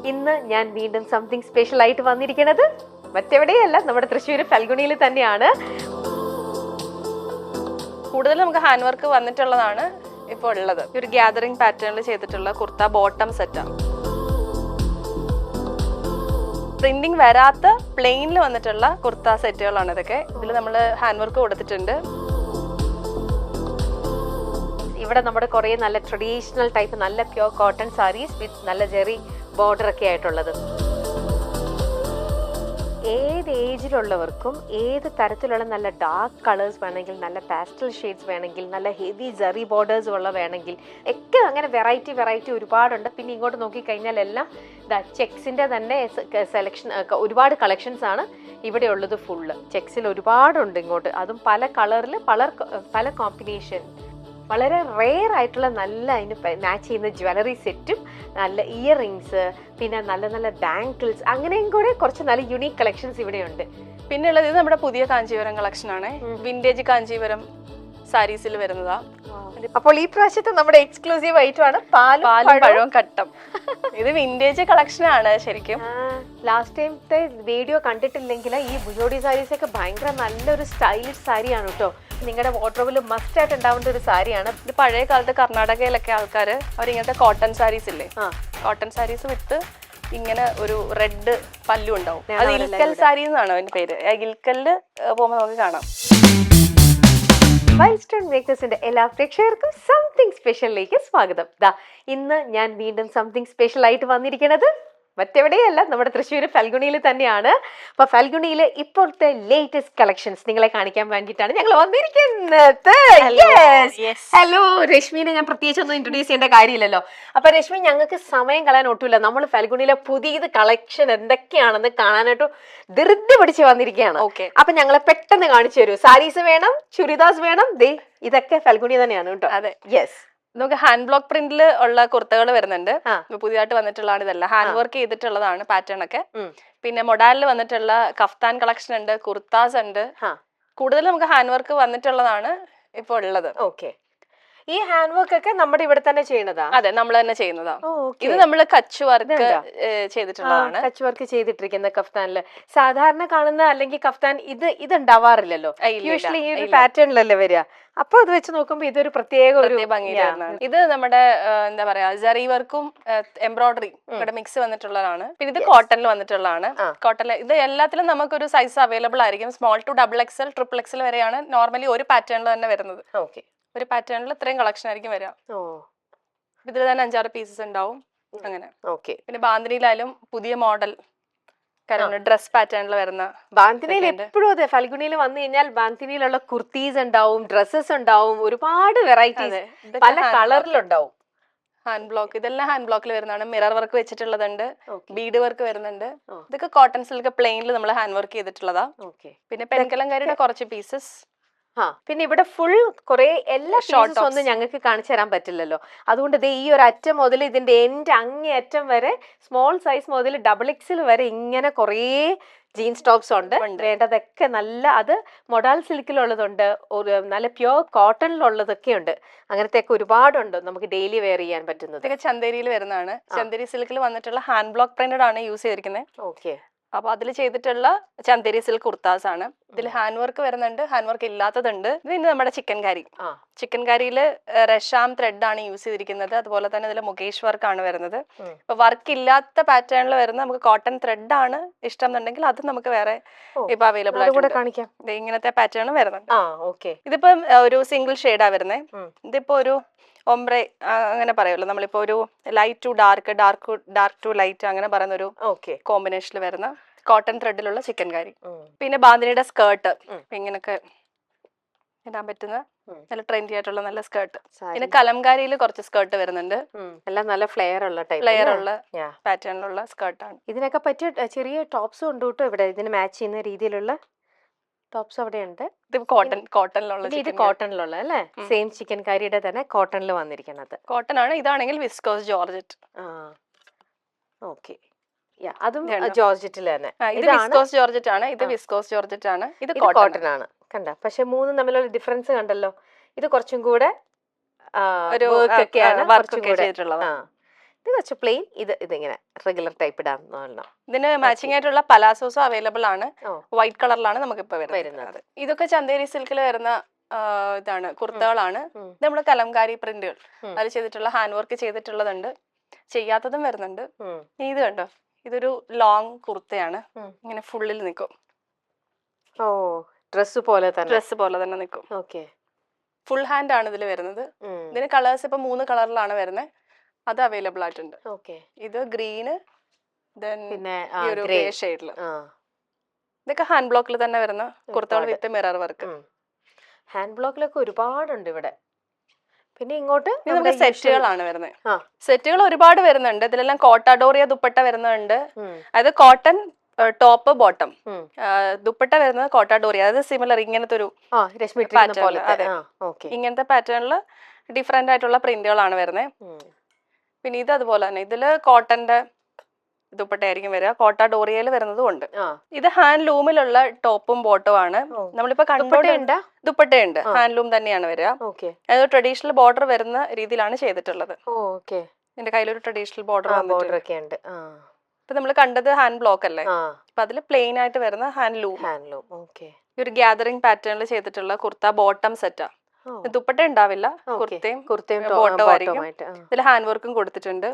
ഇന്ന് ഞാൻ വീണ്ടും സംതിങ് സ്പെഷ്യൽ ആയിട്ട് വന്നിരിക്കുന്നത് മറ്റെവിടെയല്ല, നമ്മുടെ തൃശ്ശൂർ ഫൽഗുണിയിൽ തന്നെയാണ്. കൂടുതൽ നമുക്ക് ഹാൻഡ് വർക്ക് വന്നിട്ടുള്ളതാണ് ഇപ്പോൾ ഉള്ളത്. ഒരു ഗ്യാതറിംഗ് പാറ്റേണിൽ ചെയ്തിട്ടുള്ള കുർത്ത ബോട്ടം സെറ്റാണ്. പ്രിന്റിങ് വരാത്ത പ്ലെയിനിൽ വന്നിട്ടുള്ള കുർത്ത സെറ്റുകളാണ് ഇതൊക്കെ. ഇതിൽ നമ്മൾ ഹാൻഡ് വർക്ക് കൊടുത്തിട്ടുണ്ട്. ഇവിടെ നമ്മുടെ കുറേ നല്ല ട്രഡീഷണൽ ടൈപ്പ് നല്ല പ്യോർ കോട്ടൺ സാരീസ് വിത്ത് നല്ല ജെറി ബോർഡർ ഒക്കെ ആയിട്ടുള്ളത്. ഏത് ഏജിലുള്ളവർക്കും ഏത് തരത്തിലുള്ള നല്ല ഡാർക്ക് കളേഴ്സ് വേണമെങ്കിൽ, നല്ല പാസ്റ്റൽ ഷെയ്ഡ്സ് വേണമെങ്കിൽ, നല്ല ഹെവി ജെറി ബോർഡേഴ്സ് ഉള്ള വേണമെങ്കിൽ ഒക്കെ അങ്ങനെ വെറൈറ്റി ഒരുപാടുണ്ട്. പിന്നെ ഇങ്ങോട്ട് നോക്കിക്കഴിഞ്ഞാൽ എല്ലാം ചെക്സിൻ്റെ തന്നെ സെലക്ഷൻ, ഒരുപാട് കളക്ഷൻസ് ആണ് ഇവിടെ ഉള്ളത്. ഫുള്ള് ചെക്സിൽ ഒരുപാടുണ്ട് ഇങ്ങോട്ട്, അതും പല കളറിൽ പല കോമ്പിനേഷൻ. വളരെ റെയർ ആയിട്ടുള്ള നല്ല അതിന് മാച്ച് ചെയ്യുന്ന ജ്വല്ലറി സെറ്റും നല്ല ഇയർ റിങ്സ്, പിന്നെ നല്ല നല്ല ബാങ്കിൾസ്, അങ്ങനെയും കൂടെ കുറച്ച് നല്ല യുണീക്ക് കളക്ഷൻസ് ഇവിടെയുണ്ട്. പിന്നെ ഉള്ളത് ഇത് നമ്മുടെ പുതിയ കാഞ്ചീപുരം കളക്ഷൻ ആണ്. വിന്റേജ് കാഞ്ചീപുരം സാരീസിൽ വരുന്നതാ. അപ്പോൾ ഈ പ്രാവശ്യത്തെ നമ്മുടെ എക്സ്ക്ലൂസീവ് ഐറ്റമാണ് പാലും പഴവും കട്ടം. ഇത് വിന്റേജ് കളക്ഷൻ ആണ് ശരിക്കും. ലാസ്റ്റ് ടൈമത്തെ വീഡിയോ കണ്ടിട്ടില്ലെങ്കിൽ ഈ ബുജോഡി സാരീസ് ഒക്കെ ഭയങ്കര നല്ലൊരു സ്റ്റൈലിഷ് സാരിയാണ് കേട്ടോ. നിങ്ങളുടെ വാർഡ്രോബിൽ മസ്റ്റ് ആയിട്ട് ഉണ്ടാവേണ്ട ഒരു സാരിയാണ്. ഇത് പഴയ കാലത്ത് കർണാടകയിലൊക്കെ ആൾക്കാർ അവരിങ്ങനത്തെ കോട്ടൺ സാരീസ് ഇല്ലേ, കോട്ടൺ സാരീസ് വിത്ത് ഇങ്ങനെ ഒരു റെഡ് പല്ലു ഉണ്ടാവും. അത് ഇൽക്കൽ സാരി എന്നാണ് അതിന്റെ പേര്. ഇൽക്കലില് പോകുമ്പോൾ നമുക്ക് കാണാം. വൈൽഡ് സ്റ്റോൺ മേക്കേഴ്സിന്റെ എല്ലാ പ്രേക്ഷകർക്കും സംതിങ് സ്പെഷ്യലിലേക്ക് സ്വാഗതം. ഇന്ന് ഞാൻ വീണ്ടും സംതിങ് സ്പെഷ്യൽ ആയിട്ട് വന്നിരിക്കുന്നത് മറ്റെവിടെയല്ല, നമ്മുടെ തൃശ്ശൂർ ഫൽഗുണിയിൽ തന്നെയാണ്. അപ്പൊ ഫൽഗുണിയിലെ ഇപ്പോഴത്തെ ലേറ്റസ്റ്റ് കളക്ഷൻസ് നിങ്ങളെ കാണിക്കാൻ വേണ്ടിയിട്ടാണ് ഞങ്ങൾ വന്നിരിക്കുന്നത്. ഹലോ രശ്മിനെ ഞാൻ പ്രത്യേകിച്ച് ഒന്നും ഇൻട്രൊഡ്യൂസ് ചെയ്യേണ്ട കാര്യമില്ലല്ലോ. അപ്പൊ രശ്മി, ഞങ്ങൾക്ക് സമയം കളയാൻ ഒട്ടുമില്ല. നമ്മൾ ഫൽഗുണിയിലെ പുതിയത് കളക്ഷൻ എന്തൊക്കെയാണെന്ന് കാണാനായിട്ട് ധൃതി പിടിച്ച് വന്നിരിക്കുകയാണ്. അപ്പൊ ഞങ്ങളെ പെട്ടെന്ന് കാണിച്ചു തരൂ. സാരീസ് വേണം, ചുരിദാസ് വേണം, ഇതൊക്കെ ഫൽഗുണി തന്നെയാണ് കേട്ടോ. അതെ, യെസ്. നമുക്ക് ഹാൻഡ് ബ്ലോക്ക് പ്രിന്റിൽ ഉള്ള കുർത്തകൾ വരുന്നുണ്ട്. പുതിയതായിട്ട് വന്നിട്ടുള്ളതാണ് ഇതെല്ലാം. ഹാൻഡ് വർക്ക് ചെയ്തിട്ടുള്ളതാണ് പാറ്റേൺ ഒക്കെ. പിന്നെ മൊഡാലിൽ വന്നിട്ടുള്ള കഫ്താൻ കളക്ഷൻ ഉണ്ട്, കുർത്താസ് ഉണ്ട്. കൂടുതൽ നമുക്ക് ഹാൻഡ് വർക്ക് വന്നിട്ടുള്ളതാണ് ഇപ്പോൾ ഉള്ളത്. ഓക്കെ, ഈ ഹാൻഡ് വർക്ക് ഒക്കെ നമ്മുടെ ഇവിടെ തന്നെ ചെയ്യുന്നതാ? അതെ, നമ്മൾ തന്നെ ചെയ്യുന്നതാ. ഇത് നമ്മൾ കച്ച് വർക്ക് ചെയ്തിട്ടുള്ളതാണ്. കച്ച് വർക്ക് ചെയ്തിട്ടിരിക്കുന്ന കഫ്താനില് സാധാരണ കാണുന്ന അല്ലെങ്കിൽ കഫ്താൻ ഇത് ഉണ്ടാവാറില്ലല്ലോ. യൂഷ്വലി ഈ ഒരു പാറ്റേണിലല്ലേ വരിക. അപ്പൊ അത് വെച്ച് നോക്കുമ്പോ ഇതൊരു പ്രത്യേക ഒരു ഭംഗിയാണ്. ഇത് നമ്മുടെ എന്താ പറയാ ജറി വർക്കും എംബ്രോയിഡറി ഇവിടെ മിക്സ് വന്നിട്ടുള്ളതാണ്. പിന്നെ ഇത് കോട്ടണിൽ വന്നിട്ടുള്ളതാണ്. കോട്ടണിൽ ഇത് എല്ലാത്തിലും നമുക്കൊരു സൈസ് അവൈലബിൾ ആയിരിക്കും. സ്മോൾ ടു XXL, XXL വരെയാണ് നോർമലി ഒരു പാറ്റേണിൽ തന്നെ വരുന്നത്. ഓക്കെ, ഒരു പാറ്റേണിൽ ഇത്രയും കളക്ഷൻ ആയിരിക്കും വരിക. ഇതിൽ തന്നെ 5-6 പീസസ് ഉണ്ടാവും അങ്ങനെ. ഓക്കെ, പിന്നെ ബാന്തിനിയിലായാലും പുതിയ മോഡൽ ഡ്രസ് പാറ്റേണിൽ വരുന്ന. ബാന്തിനിയിൽ എപ്പോഴും അതെ, ഫൽഗുണിയിൽ വന്നു കഴിഞ്ഞാൽ ബാന്തിനിയിലുള്ള കുർത്തീസ് ഉണ്ടാവും, ഡ്രസ്സസ് ഉണ്ടാവും, ഒരുപാട് വെറൈറ്റീസ് പല കളറിലുണ്ടാവും. ഹാൻഡ് ബ്ലോക്ക്, ഇതെല്ലാം ഹാൻഡ് ബ്ലോക്കിൽ വരുന്നതാണ്. മിറർ വർക്ക് വെച്ചിട്ടുള്ളതുണ്ട്, ബീഡ് വർക്ക് വരുന്നുണ്ട്. ഇതൊക്കെ കോട്ടൺ സിൽക്ക് പ്ലെയിനിൽ നമ്മൾ ഹാൻഡ് വർക്ക് ചെയ്തിട്ടുള്ളതാ. പിന്നെ പെൻകലങ്കാരിയുടെ കുറച്ച് പീസസ്. പിന്നെ ഇവിടെ ഫുൾ കുറെ എല്ലാ ഷോർട്ട്സ് ഒന്നും ഞങ്ങൾക്ക് കാണിച്ചു തരാൻ പറ്റില്ലല്ലോ. അതുകൊണ്ട് ഈ ഒരു അറ്റം മുതൽ ഇതിന്റെ എൻഡ് അങ്ങേ അറ്റം വരെ, സ്മോൾ സൈസ് മുതൽ XXL വരെ ഇങ്ങനെ കുറേ ജീൻസ് ടോപ്സ് ഉണ്ട്. വേണ്ടതൊക്കെ നല്ല, അത് മൊഡാൽ സിൽക്കിലുള്ളതുണ്ട്, ഒരു നല്ല പ്യോർ കോട്ടണിലുള്ളതൊക്കെ ഉണ്ട്. അങ്ങനത്തെ ഒക്കെ ഒരുപാടുണ്ട് നമുക്ക് ഡെയിലി വെയർ ചെയ്യാൻ പറ്റുന്നത്. ഇതൊക്കെ ചന്തേരിയിൽ വരുന്നതാണ്. ചന്തേരി സിൽക്കിൽ വന്നിട്ടുള്ള ഹാൻഡ് ബ്ലോക്ക് പ്രിന്റഡ് ആണ് യൂസ് ചെയ്തിരിക്കുന്നത്. ഓക്കെ, അപ്പൊ അതിൽ ചെയ്തിട്ടുള്ള ചന്തേരി സിൽക്ക് കുർത്താസ് ആണ്. ഇതിൽ ഹാൻഡ് വർക്ക് വരുന്നുണ്ട്, ഹാൻഡ് വർക്ക് ഇല്ലാത്തതുണ്ട്. ഇത് നമ്മുടെ ചിക്കൻ കാരിയിൽ റഷാം ത്രെഡ് ആണ് യൂസ് ചെയ്തിരിക്കുന്നത്. അതുപോലെ തന്നെ ഇതിൽ മുകേഷ് വർക്ക് ആണ് വരുന്നത്. ഇപ്പൊ വർക്ക് ഇല്ലാത്ത പാറ്റേണിൽ വരുന്ന നമുക്ക് കോട്ടൺ ത്രെഡ് ആണ് ഇഷ്ടം എന്നുണ്ടെങ്കിൽ അത് നമുക്ക് വേറെ ഇപ്പൊ അവൈലബിൾ കാണിക്കാം. ഇങ്ങനത്തെ പാറ്റേൺ വരുന്നുണ്ട്. ഇതിപ്പോ ഒരു സിംഗിൾ ഷെയ്ഡാ വരുന്നത്. ഇതിപ്പോ ഒരു ഒംബ്രെ അങ്ങനെ പറയുമല്ലോ, നമ്മളിപ്പോ ഒരു light to dark, dark to light അങ്ങനെ പറയുന്ന ഒരു കോമ്പിനേഷനിൽ വരുന്ന കോട്ടൺ ത്രെഡിലുള്ള ചിക്കൻ കാരി. പിന്നെ ബാന്തിനിയുടെ സ്കേർട്ട് ഇങ്ങനൊക്കെ ഇടാൻ പറ്റുന്ന നല്ല ട്രെൻഡി ആയിട്ടുള്ള നല്ല സ്കേർട്ട്. പിന്നെ കലംകാരിയിൽ കുറച്ച് സ്കേർട്ട് വരുന്നുണ്ട്. എല്ലാം നല്ല ഫ്ലെയർ ഉള്ള പാറ്റേണിലുള്ള സ്കേർട്ടാണ്. ഇതിനൊക്കെ പറ്റിയ ചെറിയ ടോപ്സും ഉണ്ട് കേട്ടോ ഇവിടെ. ഇതിന് മാച്ച് ചെയ്യുന്ന രീതിയിലുള്ള ടോപ്സ് അവിടെ ഉണ്ട്. ഇത് കോട്ടണിലുള്ള അല്ലേ? സെയിം ചിക്കൻ കാരിയുടെ തന്നെ കോട്ടണിൽ വന്നിരിക്കുന്നത്. കോട്ടൺ ആണ്. ഇതാണെങ്കിൽ വിസ്കോസ് ജോർജറ്റ്. ഓക്കെ, അതും ജോർജറ്റിൽ തന്നെ. ഇത് വിസ്കോസ് ജോർജറ്റ് ആണ്. ഇത് വിസ്കോസ് ജോർജറ്റ് ആണ്. ഇത് കോട്ടൺ ആണ്. കണ്ട, പക്ഷെ മൂന്നും തമ്മിലുള്ള ഡിഫറൻസ് കണ്ടല്ലോ. ഇത് കുറച്ചും കൂടെ ഇത് കുറച്ച് പ്ലെയിൻ, ഇതിങ്ങനെ റെഗുലർ ടൈപ്പ് ഇടാൻ. ഇതിന് മാച്ചിങ് ആയിട്ടുള്ള പലാസോസും അവൈലബിൾ ആണ്. ഓ. വൈറ്റ് കളറിലാണ് നമുക്ക് ഇപ്പൊ വരുന്നത്. ഇതൊക്കെ ചന്തേരി സിൽക്കിൽ വരുന്ന ഇതാണ് കുർത്തകളാണ്. ഇത് നമ്മള് കലംകാരി പ്രിന്റുകൾ അത് ചെയ്തിട്ടുള്ള ഹാൻഡ് വർക്ക് ചെയ്തിട്ടുള്ളതുണ്ട്, ചെയ്യാത്തതും വരുന്നുണ്ട്. ഇത് കണ്ടോ, ഇതൊരു ലോങ് കുർത്തയാണ്, ഇങ്ങനെ ഫുള്ളിൽ നിൽക്കും. ഓ, ഡ്രസ് പോലെ തന്നെ നിൽക്കും. ഓക്കെ, ഫുൾ ഹാൻഡ് ആണ് ഇതിൽ വരുന്നത്. ഇതിന് കളേഴ്സ് ഇപ്പൊ 3 കളറിലാണ് വരുന്നത്, അത് അവൈലബിൾ ആയിട്ടുണ്ട്. ഇത് ഗ്രീന്, പിന്നെ ഗ്രേ ഷെയ്ഡില്. ഇതൊക്കെ ഹാൻഡ് ബ്ലോക്കിൽ തന്നെ വരുന്ന കുർത്തകൾ വിത്ത് മിറർ വർക്ക്. ഹാൻഡ് ബ്ലോക്കിലൊക്കെ ഒരുപാടുണ്ട് ഇവിടെ. പിന്നെ ഇങ്ങോട്ട് നമുക്ക് സെറ്റുകളാണ് വരുന്നത്. സെറ്റുകൾ ഒരുപാട് വരുന്നുണ്ട്. ഇതിലെല്ലാം കോട്ടാഡോറിയ ദുപ്പട്ട വരുന്നുണ്ട്. അതായത് കോട്ടൺ ടോപ്പ് ബോട്ടം, ദുപ്പട്ട വരുന്നത് കോട്ടാഡോറിയ, അതായത് സിമിലർ ഇങ്ങനത്തെ ഒരു പാറ്റേൺ. അതെ, ഇങ്ങനത്തെ പാറ്റേണില് ഡിഫറെന്റ് ആയിട്ടുള്ള പ്രിന്റുകളാണ് വരുന്നത്. പിന്നെ ഇത് അതുപോലെ തന്നെ, ഇതില് കോട്ടന്റെ ദുപ്പട്ടയായിരിക്കും വരിക, കോട്ട ഡോറിയയിൽ വരുന്നതും ഉണ്ട്. ഇത് ഹാൻഡ് ലൂമിലുള്ള ടോപ്പും ബോട്ടവും ആണ്. നമ്മളിപ്പോ ദുപ്പട്ടയുണ്ട്, ഹാൻഡ് ലൂം തന്നെയാണ് വരിക. അതായത് ട്രഡീഷണൽ ബോർഡർ വരുന്ന രീതിയിലാണ് ചെയ്തിട്ടുള്ളത്. എന്റെ കയ്യിലൊരു ട്രഡീഷണൽ ബോർഡർ ഒക്കെ ഉണ്ട്. ഇപ്പൊ നമ്മൾ കണ്ടത് ഹാൻഡ് ബ്ലോക്ക് അല്ലേ, അപ്പൊ അതില് പ്ലെയിൻ ആയിട്ട് വരുന്ന ഹാൻഡ് ലൂം. ഈ ഒരു ഗ്യാദറിംഗ് പാറ്റേണിൽ ചെയ്തിട്ടുള്ള കുർത്ത ബോട്ടം സെറ്റാ. ദുപ്പട്ട ഉണ്ടാവില്ല, കുർത്തയും ബോട്ടവും ആയിരിക്കും. ഇതിൽ ഹാൻഡ് വർക്കും കൊടുത്തിട്ടുണ്ട്.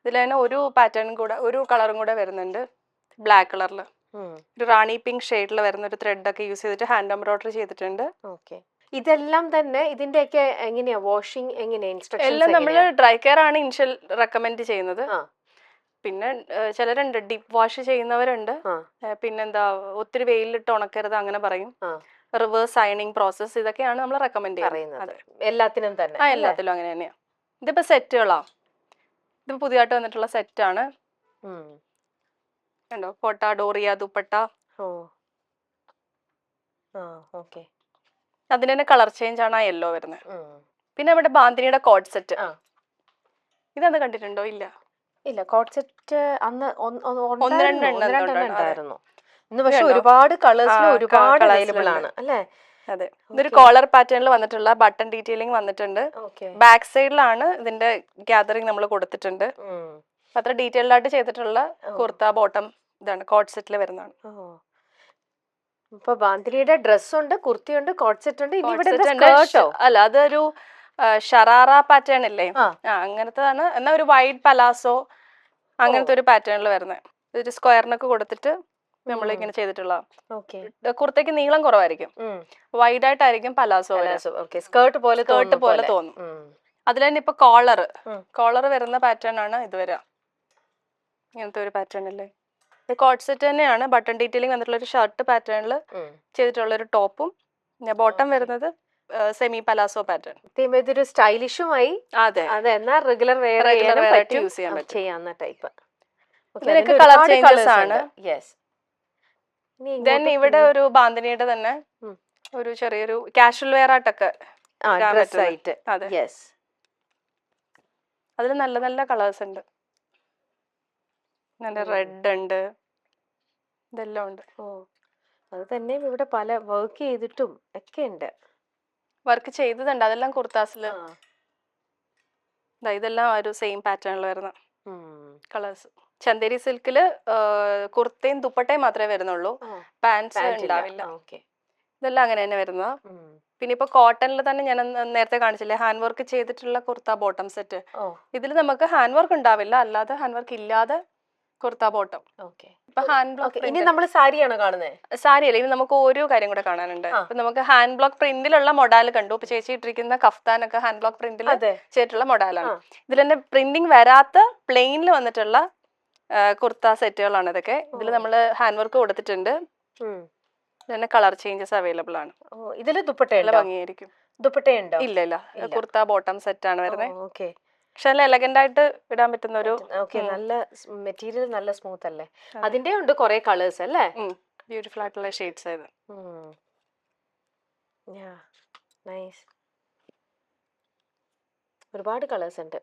ഇതിൽ തന്നെ ഒരു പാറ്റേണും കൂടെ, ഒരു കളറും കൂടെ വരുന്നുണ്ട്, ബ്ലാക്ക് കളറിൽ ഒരു റാണി പിങ്ക് ഷെയ്ഡിൽ വരുന്ന ഒരു ത്രെഡ് ഒക്കെ യൂസ് ചെയ്തിട്ട് ഹാൻഡ് എംബ്രോയിഡറി ചെയ്തിട്ടുണ്ട്. ഇതെല്ലാം തന്നെ ഇതിന്റെയൊക്കെ എങ്ങനെയാ വാഷിംഗ്, എങ്ങനെയാ ഇൻസ്ട്രക്ഷൻ? എല്ലാം നമ്മൾ ഡ്രൈ കെയർ ആണ് ഇനിഷ്യൽ റെക്കമെൻഡ് ചെയ്യുന്നത്. പിന്നെ ചിലരുണ്ട് ഡിപ്പ് വാഷ് ചെയ്യുന്നവരുണ്ട്. പിന്നെന്താ, ഒത്തിരി വെയിലിട്ട് ഉണക്കരുത് അങ്ങനെ പറയും. റിവേഴ്സ് അയണിങ് പ്രോസസ്, ഇതൊക്കെയാണ് നമ്മൾ റെക്കമെൻഡ് ചെയ്യുന്നത്. എല്ലാത്തിനും തന്നെ? എല്ലാത്തിലും അങ്ങനെ തന്നെയാ. ഇതിപ്പോ സെറ്റുകളാ, ഇത് പുതിയതായിട്ട് വന്നിട്ടുള്ള സെറ്റാണ്. കണ്ടോ, കോട്ട ഡോറിയ ദുപ്പട്ട. അതിന് തന്നെ കളർ ചേഞ്ച് ആണ് ആ യെല്ലോ വരുന്നത്. പിന്നെ ഇവിടെ ബാന്തിനിയുടെ കോഡ് സെറ്റ്, ഇതൊന്ന് കണ്ടിട്ടുണ്ടോ? ഇല്ല, കോഡ് സെറ്റ് അന്ന് ഒന്ന് രണ്ടെണ്ണം. ഇന്ന് പക്ഷെ ഒരുപാട് കളേഴ്സിൽ ഒരുപാട് അവൈലബിൾ ആണ് അല്ലേ? അതെ, ഇതൊരു കോളർ പാറ്റേണിൽ വന്നിട്ടുള്ള ബട്ടൺ ഡീറ്റെയിലിംഗ് വന്നിട്ടുണ്ട്. ബാക്ക് സൈഡിലാണ് ഇതിന്റെ ഗ്യാദറിംഗ് നമ്മൾ കൊടുത്തിട്ടുണ്ട്. അത്ര ഡീറ്റെയിൽഡ് ആയിട്ട് ചെയ്തിട്ടുള്ള കുർത്ത ബോട്ടം ഇതാണ് കോഡ് സെറ്റിൽ വരുന്നതാണ്. ഇപ്പൊ ബാന്തിനിയുടെ ഡ്രസ്സുണ്ട്, കുർത്തിയുണ്ട്, കോഡ് സെറ്റ് ഉണ്ട്. ഇനി ഇവിടെ അല്ല, അതൊരു ഷറാറ പാറ്റേൺ ഇല്ലേ, അങ്ങനത്തെതാണ്. എന്നാ ഒരു വൈഡ് പലാസോ അങ്ങനത്തെ ഒരു പാറ്റേണിൽ വരുന്നത്. ഒരു സ്ക്വയറിനൊക്കെ കൊടുത്തിട്ട് നമ്മൾ ഇങ്ങനെ ചെയ്തിട്ടുള്ള കുർത്തയ്ക്ക് നീളം കുറവായിരിക്കും, വൈഡ് ആയിട്ടായിരിക്കും പലാസോ, സ്കേർട്ട് പോലെ തോന്നും. അതിൽ തന്നെ ഇപ്പൊ കോളർ വരുന്ന പാറ്റേൺ ആണ് ഇത് വരിക. ഇങ്ങനത്തെ ഒരു പാറ്റേൺ അല്ലേ, ഇത് കോഡ് സെറ്റ് തന്നെയാണ്. ബട്ടൺ ഡീറ്റെയിലിംഗ് വന്നിട്ടുള്ള ഒരു ഷർട്ട് പാറ്റേണിൽ ചെയ്തിട്ടുള്ള ഒരു ടോപ്പും, ബോട്ടം വരുന്നത് സെമി പലാസോ പാറ്റേൺ. ഇതൊരു സ്റ്റൈലിഷുമായി, അതെ, എന്നാൽ റെഗുലർ വെയർ യൂസ് ചെയ്യാവുന്ന ടൈപ്പ്. ഇതിനൊക്കെ കളർ ചേഞ്ചസ് ആണ്. ദെൻ ഇവിടെ ഒരു ബാന്തിനിയുടെ തന്നെ ഒരു ചെറിയൊരു കാഷ്വൽ വെയർ ആയിട്ടൊക്കെ അതിൽ നല്ല നല്ല കളേഴ്സ് ഉണ്ട്. നല്ല റെഡ് ഉണ്ട്, ഇതെല്ലാം ഉണ്ട്. അത് തന്നെ ഇവിടെ പല വർക്ക് ചെയ്തിട്ടും ഒക്കെ ഉണ്ട്, വർക്ക് ചെയ്തതുണ്ട്. അതെല്ലാം കുർത്താസില് ഇതെല്ലാം ഒരു സെയിം പാറ്റേണിൽ വരുന്ന കളേഴ്സ്. ചന്തേരി സിൽക്കില് കുർത്തയും ദുപ്പട്ടയും മാത്രമേ വരുന്നുള്ളൂ, പാൻസ് ഉണ്ടാവില്ല. ഇതെല്ലാം അങ്ങനെ തന്നെ വരുന്ന. പിന്നെ ഇപ്പൊ കോട്ടണിൽ തന്നെ ഞാൻ നേരത്തെ കാണിച്ചില്ലേ ഹാൻഡ് വർക്ക് ചെയ്തിട്ടുള്ള കുർത്ത ബോട്ടം സെറ്റ്, ഇതിൽ നമുക്ക് ഹാൻഡ് വർക്ക് ഉണ്ടാവില്ല, അല്ലാതെ ഹാൻഡ് വർക്ക് ഇല്ലാതെ കുർത്ത ബോട്ടം. ഇനി നമ്മൾ സാരിയാണോ കാണുന്നത്? സാരി അല്ല, ഇനി നമുക്ക് ഓരോ കാര്യം കൂടെ കാണാനുണ്ട്. ഇപ്പൊ നമുക്ക് ഹാൻഡ് ബ്ലോക്ക് പ്രിന്റിലുള്ള മൊഡാൽ കണ്ടു. ഇപ്പൊ ചേച്ചി ഇട്ടിരിക്കുന്ന കഫ്താനൊക്കെ ഹാൻഡ് ബ്ലോക്ക് പ്രിന്റിൽ ചെയ്തിട്ടുള്ള മൊഡാലാണ്. ഇതിൽ തന്നെ പ്രിന്റിങ് വരാത്ത പ്ലെയിനിൽ വന്നിട്ടുള്ള കുർത്ത സെറ്റുകളാണ് ഇതൊക്കെ. ഇതിൽ നമ്മൾ ഹാൻഡ് വർക്ക് കൊടുത്തിട്ടുണ്ട്. ഇതിന് കളർ ചേഞ്ചസ് അവൈലബിൾ ആണ്. ഇതില് ദുപ്പട്ട ഭംഗിയായിരിക്കും. ദുപ്പട്ടയുണ്ടോ? ഇല്ല ഇല്ല, കുർത്ത ബോട്ടം സെറ്റ് ആണ് വരുന്നത്. പക്ഷെ നല്ല എലഗന്റ് ആയിട്ട് ഇടാൻ പറ്റുന്ന ഒരു നല്ല മെറ്റീരിയൽ, നല്ല സ്മൂത്ത് അല്ലേ? അതിന്റെ ഉണ്ട് കുറെ കളേഴ്സ് അല്ലേ? ബ്യൂട്ടിഫുൾ ആയിട്ടുള്ള ഷെയ്ഡ്സ് ആയത്. ഒരുപാട് കളേഴ്സ് ഉണ്ട്.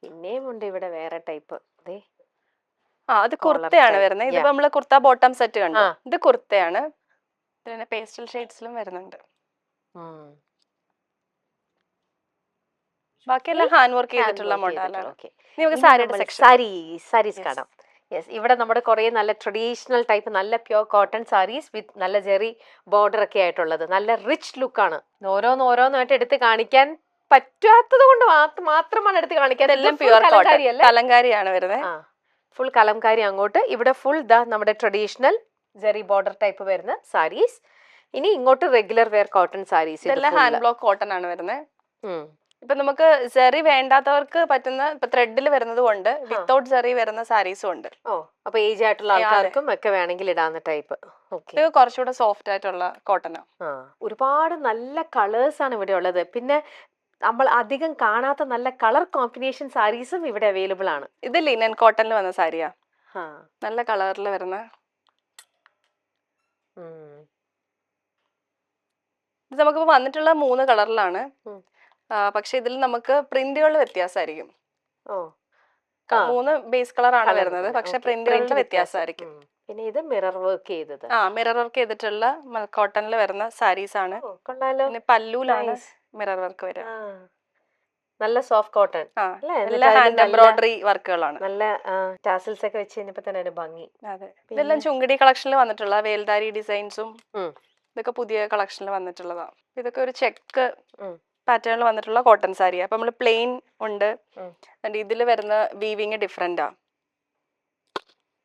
പിന്നെയും ഉണ്ട് ഇവിടെ വേറെ ടൈപ്പ്. അത് കുർത്തയാണ് വരുന്നത്. ഇതിപ്പോ നമ്മള് കുർത്ത ബോട്ടം സെറ്റ് കണ്ടു, ഇത് കുർത്തയാണ്. ഇതിന് പേസ്റ്റൽ ഷെയ്ഡ്സിലും വരുന്നുണ്ട്. ബാക്കിയെല്ലാം ഹാൻഡ് വർക്ക് ചെയ്തിട്ടുള്ള മോഡലാണ്. ഓക്കെ, നമുക്ക് സാരിയുടെ സെക്ഷൻ. സാരീസ് കാണാം. യെസ്, ഇവിടെ നമ്മുടെ കുറേ നല്ല ട്രഡീഷണൽ ടൈപ്പ് നല്ല പ്യോർ കോട്ടൺ സാരീസ് വിത്ത് നല്ല ജെറി ബോർഡർ ഒക്കെ ആയിട്ടുള്ളത് നല്ല റിച്ച് ലുക്കാണ്. ഓരോന്നായിട്ട് എടുത്ത് കാണിക്കാൻ പറ്റാത്തത് കൊണ്ട് മാത്രമാണ് എടുത്ത് കാണിക്കാൻ. എല്ലാം പ്യുവർ കോട്ടൺ കലങ്കാരിയാണ് വരുന്നത്. ഫുൾ കലംകാരി അങ്ങോട്ട്, ഇവിടെ ഫുൾ നമ്മുടെ ട്രഡീഷണൽ ജെറി ബോർഡർ ടൈപ്പ് വരുന്ന സാരീസ്. ഇനി ഇങ്ങോട്ട് റെഗുലർ വെയർ കോട്ടൺ സാരീസ്. ഇതെല്ലാം ഹാൻഡ് ബ്ലോക്ക് കോട്ടൺ ആണ് വരുന്നത്. ഇപ്പൊ നമുക്ക് ജെറി വേണ്ടാത്തവർക്ക് പറ്റുന്ന ഇപ്പൊ ത്രെഡിൽ വരുന്നത് കൊണ്ട് വിത്തൗട്ട് ജെറി വരുന്ന സാരീസും ഉണ്ട്. അപ്പൊ ഏജ് ആയിട്ടുള്ള ആൾക്കാർക്കും ഒക്കെ വേണമെങ്കിൽ ഇടാവുന്ന ടൈപ്പ്. ഇത് കുറച്ചുകൂടെ സോഫ്റ്റ് ആയിട്ടുള്ള കോട്ടനാ. ഒരുപാട് നല്ല കളേഴ്സ് ആണ് ഇവിടെ ഉള്ളത്. പിന്നെ നമ്മൾ അധികം കാണാത്ത നല്ല കളർ കോമ്പിനേഷൻ സാരീസും ഇവിടെ അവൈലബിൾ ആണ്. ഇത് ലിനൻ കോട്ടണിൽ വന്ന സാരിയാ, നല്ല കളറിൽ വരുന്ന. ഇത് നമുക്കിപ്പോ വന്നിട്ടുള്ള 3 കളറിലാണ്. പക്ഷെ ഇതിൽ നമുക്ക് പ്രിന്റുകൾ വ്യത്യാസമായിരിക്കും. 3 ബേസ് കളർ ആണ് വരുന്നത്, പക്ഷെ പ്രിന്റുകളുടെ വ്യത്യാസമായിരിക്കും. പിന്നെ ഇത് മിറർ വർക്ക് ചെയ്തത്. മിറർ വർക്ക് ചെയ്തിട്ടുള്ള കോട്ടണിൽ വരുന്ന സാരീസ് ആണ്. പിന്നെ പല്ലൂലാണ് മിറർ വർക്ക് വരിക. നല്ല സോഫ്റ്റ് കോട്ടൺ, ഹാൻഡ് എംബ്രോയിഡറി വർക്കുകളാണ്. നല്ല ടാസൽസ് ഒക്കെ വെച്ച് കഴിഞ്ഞപ്പോ തന്നെ ഒരു ഭംഗി. അതെ, ഇതെല്ലാം ചുങ്കടി കളക്ഷനിൽ വന്നിട്ടുള്ള വേൽദാരി ഡിസൈൻസും ഇതൊക്കെ പുതിയ കളക്ഷനിൽ വന്നിട്ടുള്ളതാണ്. ഇതൊക്കെ ഒരു ചെക്ക് പാറ്റേണിൽ വന്നിട്ടുള്ള കോട്ടൺ സാരിയാണ്. അപ്പൊ നമ്മള് പ്ലെയിൻ ഉണ്ട്, ഇതിൽ വരുന്ന വീവിങ് ഡിഫറെന്റാ.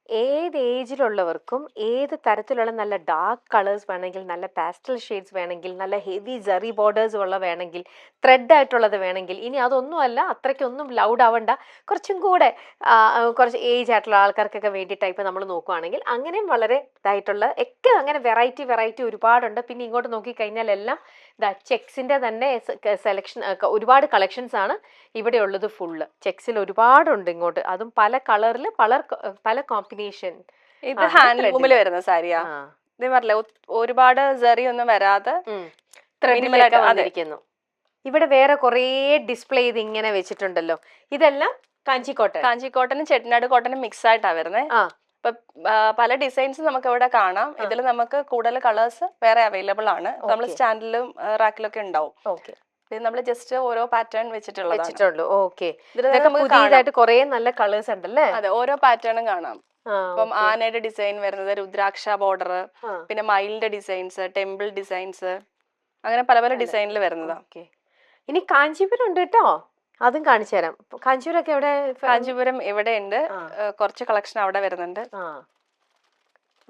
ഏത് ഏജിലുള്ളവർക്കും ഏത് തരത്തിലുള്ള നല്ല ഡാർക്ക് കളേഴ്സ് വേണമെങ്കിൽ, നല്ല പാസ്റ്റൽ ഷെയ്ഡ്സ് വേണമെങ്കിൽ, നല്ല ഹെവി ജറി ബോർഡേഴ്സ് ഉള്ള വേണമെങ്കിൽ, ത്രെഡ് ആയിട്ടുള്ളത് വേണമെങ്കിൽ, ഇനി അതൊന്നുമല്ല അത്രയ്ക്കൊന്നും ലൗഡ് ആവണ്ട, കുറച്ചും കൂടെ കുറച്ച് ഏജ് ആയിട്ടുള്ള ആൾക്കാർക്കൊക്കെ വേണ്ടി ടൈപ്പ് നമ്മൾ നോക്കുകയാണെങ്കിൽ അങ്ങനെയും വളരെ ഇതായിട്ടുള്ള ഒക്കെ അങ്ങനെ വെറൈറ്റി ഒരുപാടുണ്ട്. പിന്നെ ഇങ്ങോട്ട് നോക്കിക്കഴിഞ്ഞാൽ എല്ലാം ചെക്സിന്റെ തന്നെ സെലക്ഷൻ, ഒരുപാട് കളക്ഷൻസ് ആണ് ഇവിടെ ഉള്ളത്. ഫുള്ള് ചെക്സിൽ ഒരുപാടുണ്ട് ഇങ്ങോട്ട്, അതും പല കളറിൽ പല കോമ്പിനേഷൻ. ഇത് ഹാൻഡ്ലൂമിൽ വരുന്ന സാരിയാ. ഇത് പറഞ്ഞില്ലേ ഒരുപാട് ജറി ഒന്നും വരാതെ ത്രെഡിലൊക്കെ വന്നിരിക്കുന്നു. ഇവിടെ വേറെ കുറേ ഡിസ്പ്ലേ ചെയ്ത് ഇങ്ങനെ വെച്ചിട്ടുണ്ടല്ലോ. ഇതെല്ലാം കാഞ്ചിക്കോട്ടനും ചെട്ടിനാട് കോട്ടനും മിക്സ് ആയിട്ടാ വരുന്നത്. ഇപ്പൊ പല ഡിസൈൻസ് നമുക്ക് ഇവിടെ കാണാം. ഇതിൽ നമുക്ക് കൂടുതൽ കളേഴ്സ് വേറെ അവൈലബിൾ ആണ്. നമ്മൾ സ്റ്റാൻഡിലും റാക്കിലൊക്കെ ഉണ്ടാവും. നമ്മൾ ജസ്റ്റ് ഓരോ പാറ്റേൺ വെച്ചിട്ടുള്ളൂ. പുതിയതായിട്ട് കുറേ നല്ല കളേഴ്സ് ഉണ്ടല്ലേ. അതെ, ഓരോ പാറ്റേണും കാണാം. ഇപ്പം ആനയുടെ ഡിസൈൻ വരുന്നത്, രുദ്രാക്ഷ ബോർഡർ, പിന്നെ മയിലിന്റെ ഡിസൈൻസ്, ടെമ്പിൾ ഡിസൈൻസ്, അങ്ങനെ പല ഡിസൈനിൽ വരുന്നതാ. ഇനി കാഞ്ചീപുരം ഉണ്ട് കേട്ടോ, അതും കാണിച്ചു തരാം. കാഞ്ചീപുരം ഒക്കെ എവിടെ? കാഞ്ചീപുരം ഇവിടെ ഉണ്ട്, കുറച്ച് കളക്ഷൻ അവിടെ വരുന്നുണ്ട്.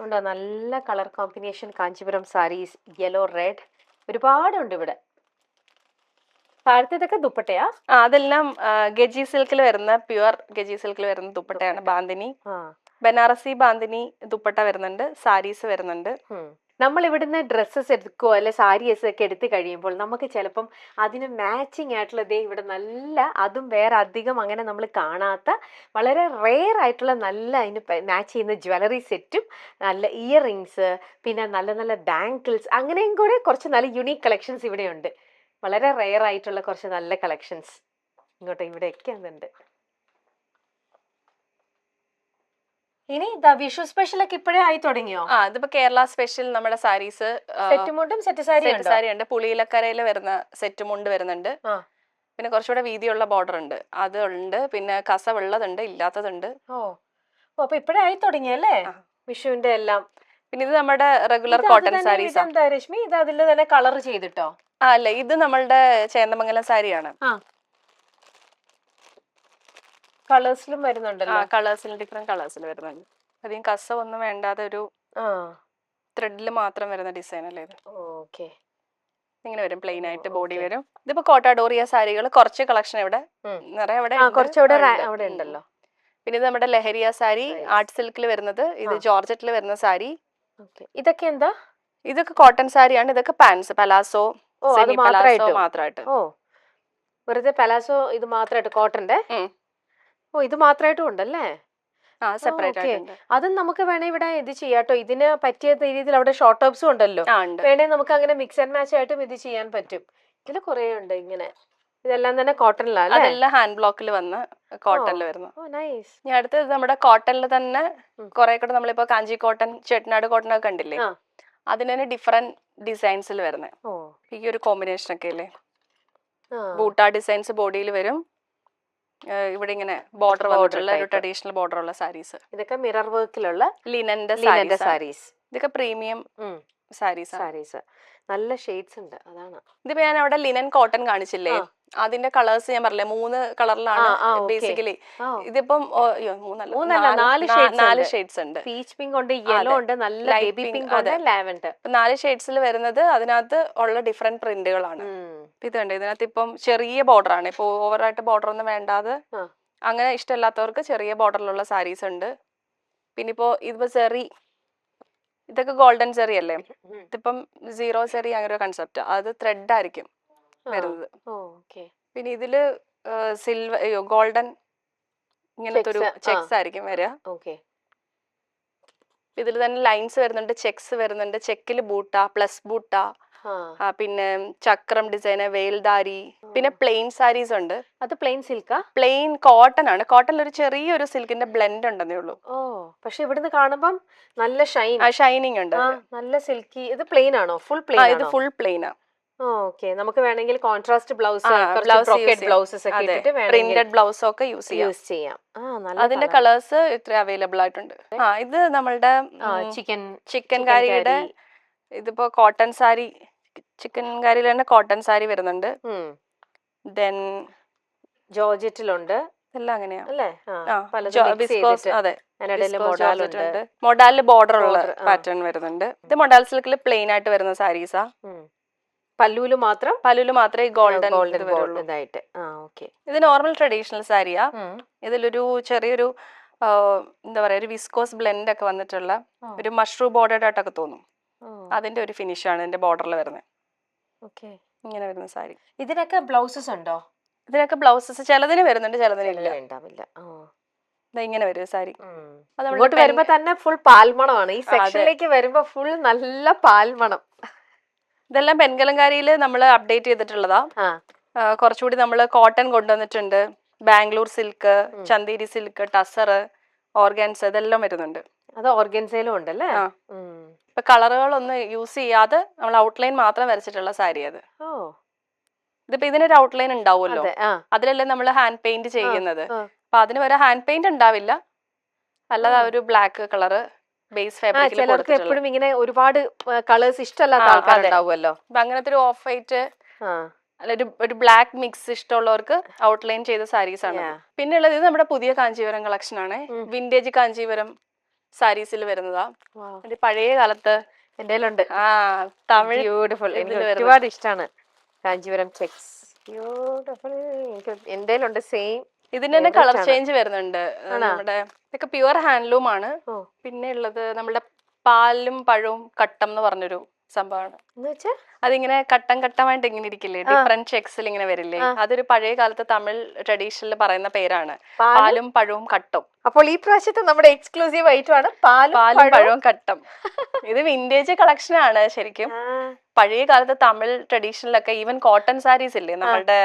ഉണ്ടോ നല്ല colour combination Kanchipuram sarees, yellow red ഒരുപാടുണ്ട് ഇവിടെ. താഴത്തേതൊക്കെ ദുപ്പട്ടയാ? അതെല്ലാം ഗജി സിൽക്കിൽ വരുന്ന പ്യുവർ ഗജി സിൽക്കിൽ വരുന്ന ദുപ്പട്ടയാണ്. ബാന്തിനി, ബനാറസി ബാന്തിനി ദുപ്പട്ട വരുന്നുണ്ട്, സാരീസ് വരുന്നുണ്ട്. നമ്മൾ ഇവിടുന്ന് ഡ്രസ്സസ് എടുക്കുകയോ അല്ലെ സാരീസ് ഒക്കെ എടുത്തു കഴിയുമ്പോൾ നമുക്ക് ചിലപ്പം അതിന് മാച്ചിങ് ആയിട്ടുള്ള ഇവിടെ നല്ല, അതും വേറെ അധികം അങ്ങനെ നമ്മൾ കാണാത്ത വളരെ റെയർ ആയിട്ടുള്ള നല്ല അതിന് മാച്ച് ചെയ്യുന്ന ജ്വല്ലറി സെറ്റും നല്ല ഇയർ റിങ്സ്, പിന്നെ നല്ല നല്ല ബാങ്കിൾസ്, അങ്ങനെയും കൂടെ കുറച്ച് നല്ല യുണീക്ക് കളക്ഷൻസ് ഇവിടെയുണ്ട്. വളരെ റെയർ ആയിട്ടുള്ള കുറച്ച് നല്ല കളക്ഷൻസ് ഇങ്ങോട്ട് ഇവിടെയൊക്കെ ഉണ്ട്. ഇനി വിഷു സ്പെഷ്യൽ ഒക്കെ ഇപ്പോഴേ ആയി തുടങ്ങിയോ? ഇതിപ്പോ കേരള സ്പെഷ്യൽ നമ്മുടെ സാരീസ്, സെറ്റുമുണ്ടും സെറ്റ് സാരി ഉണ്ട്. പുളിയിലക്കരയിൽ വരുന്ന സെറ്റുമുണ്ട് വരുന്നുണ്ട്. പിന്നെ കുറച്ചുകൂടെ വീതിയുള്ള ബോർഡർ ഉണ്ട്, അത് ഉണ്ട്. പിന്നെ കസവുള്ളതുണ്ട്, ഇല്ലാത്തതുണ്ട്. അപ്പൊ ഇപ്പോഴേ ആയി തുടങ്ങിയല്ലേ വിഷുവിന്റെ എല്ലാം. പിന്നെ ഇത് നമ്മുടെ റെഗുലർ കോട്ടൺ സാരീസ്. രശ്മി, ഇത് അതിൽ തന്നെ കളർ ചെയ്തിട്ടോ? അല്ല, ഇത് നമ്മളുടെ ചേന്ദമംഗലം സാരിയാണ്. കളേഴ്സിലും വരുന്നുണ്ടല്ലോ. കളേഴ്സിലും ഡിഫറെന്റ് കളേഴ്സിൽ വരുന്നുണ്ട്. അധികം കസ ഒന്നും വേണ്ടാതെ ഒരു ത്രെഡിൽ മാത്രം വരുന്ന ഡിസൈൻ അല്ലേ ഇത്. ഇങ്ങനെ വരും, പ്ലെയിൻ ആയിട്ട് ബോഡി വരും. ഇതിപ്പോ കോട്ടാഡോറിയ സാരികൾ കുറച്ച് കളക്ഷൻ ഇവിടെ നിറയെ അവിടെ ഉണ്ടല്ലോ. പിന്നെ ഇത് നമ്മുടെ ലഹരിയ സാരി, ആർട്ട് സിൽക്കിൽ വരുന്നത്. ഇത് ജോർജറ്റിൽ വരുന്ന സാരി. ഇതൊക്കെ എന്താ? ഇതൊക്കെ കോട്ടൺ സാരിയാണ്. ഇതൊക്കെ പാൻസ്, പലാസോ, സെമി പലാസോ മാത്രമായിട്ട്. വെറുതെ പലാസോ ഇത് മാത്രമായിട്ട് കോട്ടന്റെ. ഇത് മാത്രമായിട്ടും ഉണ്ടല്ലേ? അതും നമുക്ക് വേണേ ഇവിടെ ഇത് ചെയ്യാട്ടോ. ഇതിന് പറ്റിയ രീതിയിൽ അവിടെ ഷോർട്ട് ടോപ്സും ഉണ്ടല്ലോ. വേണേ നമുക്ക് അങ്ങനെ മിക്സ് ആൻഡ് മാച്ച് ആയിട്ടും ഇത് ചെയ്യാൻ പറ്റും. ഇതിൽ കുറേ ഉണ്ട് ഇങ്ങനെ. ഇതെല്ലാം തന്നെ കോട്ടണിലാണ്. അതെല്ലാം ഹാൻഡ് ബ്ലോക്കിൽ വന്ന് കോട്ടണിൽ വരുന്നു. ഇനി അടുത്തത് നമ്മുടെ കോട്ടണിൽ തന്നെ കുറെ കൂടെ നമ്മളിപ്പോ കാഞ്ചി കോട്ടൺ, ചെട്ടിനാട് കോട്ടൺ ഒക്കെ കണ്ടില്ലേ, അതിന് തന്നെ ഡിഫറെന്റ് ഡിസൈൻസിൽ വരുന്നത്. ഈ ഒരു കോമ്പിനേഷൻ ഒക്കെ അല്ലേ. ബൂട്ട ഡിസൈൻസ് ബോഡിയിൽ വരും. ഇവിടെ ഇങ്ങനെ ബോർഡർ വന്നിട്ടുള്ള ഒരു ട്രഡീഷണൽ ബോർഡർ ഉള്ള സാരീസ്. ഇതൊക്കെ മിറർ വർക്കിലുള്ള ലിനന്റെ സാരീസ്. ഇതൊക്കെ പ്രീമിയം സാരീസ്. നല്ല ഷെയ്ഡ്സ് ഉണ്ട്. അതാണ് ഇതിപ്പോ ഞാൻ അവിടെ ലിനൻ കോട്ടൺ കാണിച്ചില്ലേ, അതിന്റെ കളേഴ്സ് ഞാൻ പറഞ്ഞില്ലേ 3 കളറിലാണ് ബേസിക്കലി. ഇതിപ്പം 4 ഷെയ്ഡ്സ് ഉണ്ട്. പീച്ച് പിങ്ക് ഉണ്ട്, യെല്ലോ ഉണ്ട്, നല്ല ബേബി പിങ്ക് ഉണ്ട്, ലാവൻഡർ. 4 ഷെയ്ഡ്സിൽ വരുന്നത് അതിനകത്ത് ഉള്ള ഡിഫറെന്റ് പ്രിന്റുകളാണ്. ഇത് കണ്ടോ, ഇതിനകത്ത് ഇപ്പം ചെറിയ ബോർഡർ ആണ്. ഇപ്പൊ ഓവറായിട്ട് ബോർഡർ ഒന്നും വേണ്ടാതെ അങ്ങനെ ഇഷ്ടമില്ലാത്തവർക്ക് ചെറിയ ബോർഡറിലുള്ള സാരീസ് ഉണ്ട്. പിന്നെ ഇപ്പോ ഇതിപ്പോ സെറി, ഇതൊക്കെ ഗോൾഡൻ സെറി അല്ലേ, ഇതിപ്പം 0 സെറി അങ്ങനെ ഒരു കൺസെപ്റ്റ്. അത് ത്രെഡ് ആയിരിക്കും വരുന്നത്. പിന്നെ ഇതില് സിൽവർ ഗോൾഡൻ ഇങ്ങനത്തെ ഒരു ചെക്സ് ആയിരിക്കും വരിക. ഇതിൽ തന്നെ ലൈൻസ് വരുന്നുണ്ട്, ചെക്സ് വരുന്നുണ്ട്. ചെക്കില് ബൂട്ട, പ്ലസ് ബൂട്ട, പിന്നെ ചക്രം ഡിസൈൻ, വെയിൽദാരി, പിന്നെ പ്ലെയിൻ സാരീസ് ഉണ്ട്. അത് പ്ലെയിൻ സിൽക്കാ? പ്ലെയിൻ കോട്ടൺ ആണ്. കോട്ടണിൽ ഒരു ചെറിയൊരു സിൽക്കിന്റെ ബ്ലെൻഡ് ഉണ്ടെന്നേ ഉള്ളൂ. പക്ഷെ ഇവിടുന്ന് കാണുമ്പം നല്ല ഷൈനിങ് ഉണ്ട്, നല്ല സിൽക്കി. ഇത് പ്ലെയിൻ ആണോ? Full plain? ഇത് ഫുൾ പ്ലെയിൻ ആണ്. നമുക്ക് വേണമെങ്കിൽ കോൺട്രാസ്റ്റ് ബ്ലൗസ്, പ്രിന്റഡ് ബ്ലൗസ് ഒക്കെ യൂസ് ചെയ്യാം. അതിന്റെ കളേഴ്സ് ഇത്ര അവൈലബിൾ ആയിട്ടുണ്ട്. ഇത് നമ്മളുടെ ചിക്കൻ കാരിയുടെ, ഇതിപ്പോ കോട്ടൺ സാരി, ചിക്കൻ കാരിയിൽ തന്നെ കോട്ടൺ സാരി വരുന്നുണ്ട്. ദെൻ ജോർജറ്റിലുണ്ട്. എല്ലാം അങ്ങനെയാ അല്ലേ? മൊഡാലില് ബോർഡർ ഉള്ള പാറ്റേൺ വരുന്നുണ്ട്. ഇത് മൊഡാൽ സിൽക്കിൽ പ്ലെയിൻ ആയിട്ട് വരുന്ന സാരീസാ. പല്ലൂല് മാത്രം ഈ ഗോൾഡൻ ഇതായിട്ട്. ഇത് നോർമൽ ട്രഡീഷണൽ സാരിയാ. ഇതിലൊരു ചെറിയൊരു എന്താ പറയാ, ഒരു വിസ്കോസ് ബ്ലെൻഡ് ഒക്കെ വന്നിട്ടുള്ള ഒരു മഷ്റൂം ബോർഡേഡ് ആയിട്ടൊക്കെ തോന്നും. അതിന്റെ ഒരു ഫിനിഷ് ആണ് ഇതിന്റെ ബോർഡറിൽ വരുന്നത്. ഇങ്ങനെ വരുന്ന സാരി. ഇതിനൊക്കെ ബ്ലൗസസ് ഉണ്ടോ? ഇതിനൊക്കെ ബ്ലൗസസ് ചിലതിന് വരുന്നുണ്ട്, ചിലതിന് ഉണ്ടാവില്ല. ഇങ്ങനെ വരും സാരി. അങ്ങോട്ട് വരുമ്പോ തന്നെ ഫുൾ പാൽമണമാണ്. ഈ സെക്ഷനിലേക്ക് വരുമ്പോ ഫുൾ നല്ല പാൽമണം. ഇതെല്ലാം പെൻകലങ്കാരിയിൽ നമ്മൾ അപ്ഡേറ്റ് ചെയ്തിട്ടുള്ളതാ. കുറച്ചുകൂടി നമ്മൾ കോട്ടൺ കൊണ്ടുവന്നിട്ടുണ്ട്, Bangalore silk, Chanderi silk, tussar, organza, ഇതെല്ലാം വരുന്നുണ്ട്. അത് ഓർഗൻസയിലും ഉണ്ടല്ലേ? ഇപ്പൊ കളറുകളൊന്നും യൂസ് ചെയ്യാതെ നമ്മൾ ഔട്ട്ലൈൻ മാത്രം വരച്ചിട്ടുള്ള സാരി അത്. ഇതിപ്പോ ഇതിനൊരു ഔട്ട്ലൈൻ ഉണ്ടാവുമല്ലോ, അതിലല്ലേ നമ്മൾ ഹാൻഡ് പെയിന്റ് ചെയ്യുന്നത്. അപ്പൊ അതിന് വരെ ഹാൻഡ് പെയിന്റ് ഉണ്ടാവില്ല, അല്ലാതെ ഒരു ബ്ലാക്ക് കളറ് ബേസ് ഫാബ്രിക്കിൽ. ചിലർക്ക് എപ്പോഴും ഇങ്ങനെ ഒരുപാട് കളേഴ്സ് ഇഷ്ടമല്ലാത്ത ആൾക്കാരുണ്ടാവുമല്ലോ. അങ്ങനത്തെ ഒരു ഓഫ് വൈറ്റ് ഒരു ബ്ലാക്ക് മിക്സ് ഇഷ്ടമുള്ളവർക്ക് ഔട്ട്ലൈൻ ചെയ്ത സാരീസ് ആണ്. പിന്നെ ഉള്ളത് ഇത് നമ്മുടെ പുതിയ കാഞ്ചീപുരം കളക്ഷൻ ആണ്. വിന്റേജ് കാഞ്ചീപുരം സാരീസിൽ വരുന്നതാ. പഴയ കാലത്ത് എന്റെ ഉണ്ട് തമിഴ് ബ്യൂട്ടിഫുൾ. എനിക്ക് ഒരുപാട് ഇഷ്ടമാണ് കാഞ്ചീപുരം ചെക്സ്. ബ്യൂട്ടിഫുൾ. എന്റെ ഉണ്ട് സെയിം. ഇതിന്റെ തന്നെ കളർ ചേഞ്ച് വരുന്നുണ്ട്. നമ്മുടെ ഇതൊക്കെ പ്യുവർ ഹാൻഡ്ലൂം ആണ്. പിന്നെ ഉള്ളത് നമ്മുടെ പാലും പഴവും കട്ടം എന്ന് പറഞ്ഞൊരു സംഭവമാണ്. അതിങ്ങനെ ഘട്ടം ഘട്ടമായിട്ട് ഇങ്ങനെ ഇരിക്കില്ലേ, ഡിഫറെന്റ് ചെക്സിൽ ഇങ്ങനെ വരില്ലേ, അതൊരു പഴയ കാലത്ത് തമിഴ് ട്രഡീഷണൽ പറയുന്ന പേരാണ്, പാലും പഴവും കട്ടും. അപ്പോൾ ഈ പ്രാവശ്യത്തെ നമ്മുടെ എക്സ്ക്ലൂസീവ് ഐറ്റമാണ് പാലും പഴവും കട്ടം. ഇത് വിന്റേജ് കളക്ഷൻ ആണ് ശരിക്കും. പഴയ കാലത്ത് തമിഴ് ട്രഡീഷണലൊക്കെ ഈവൻ കോട്ടൺ സാരീസ് ഇല്ലേ, നമ്മളുടെ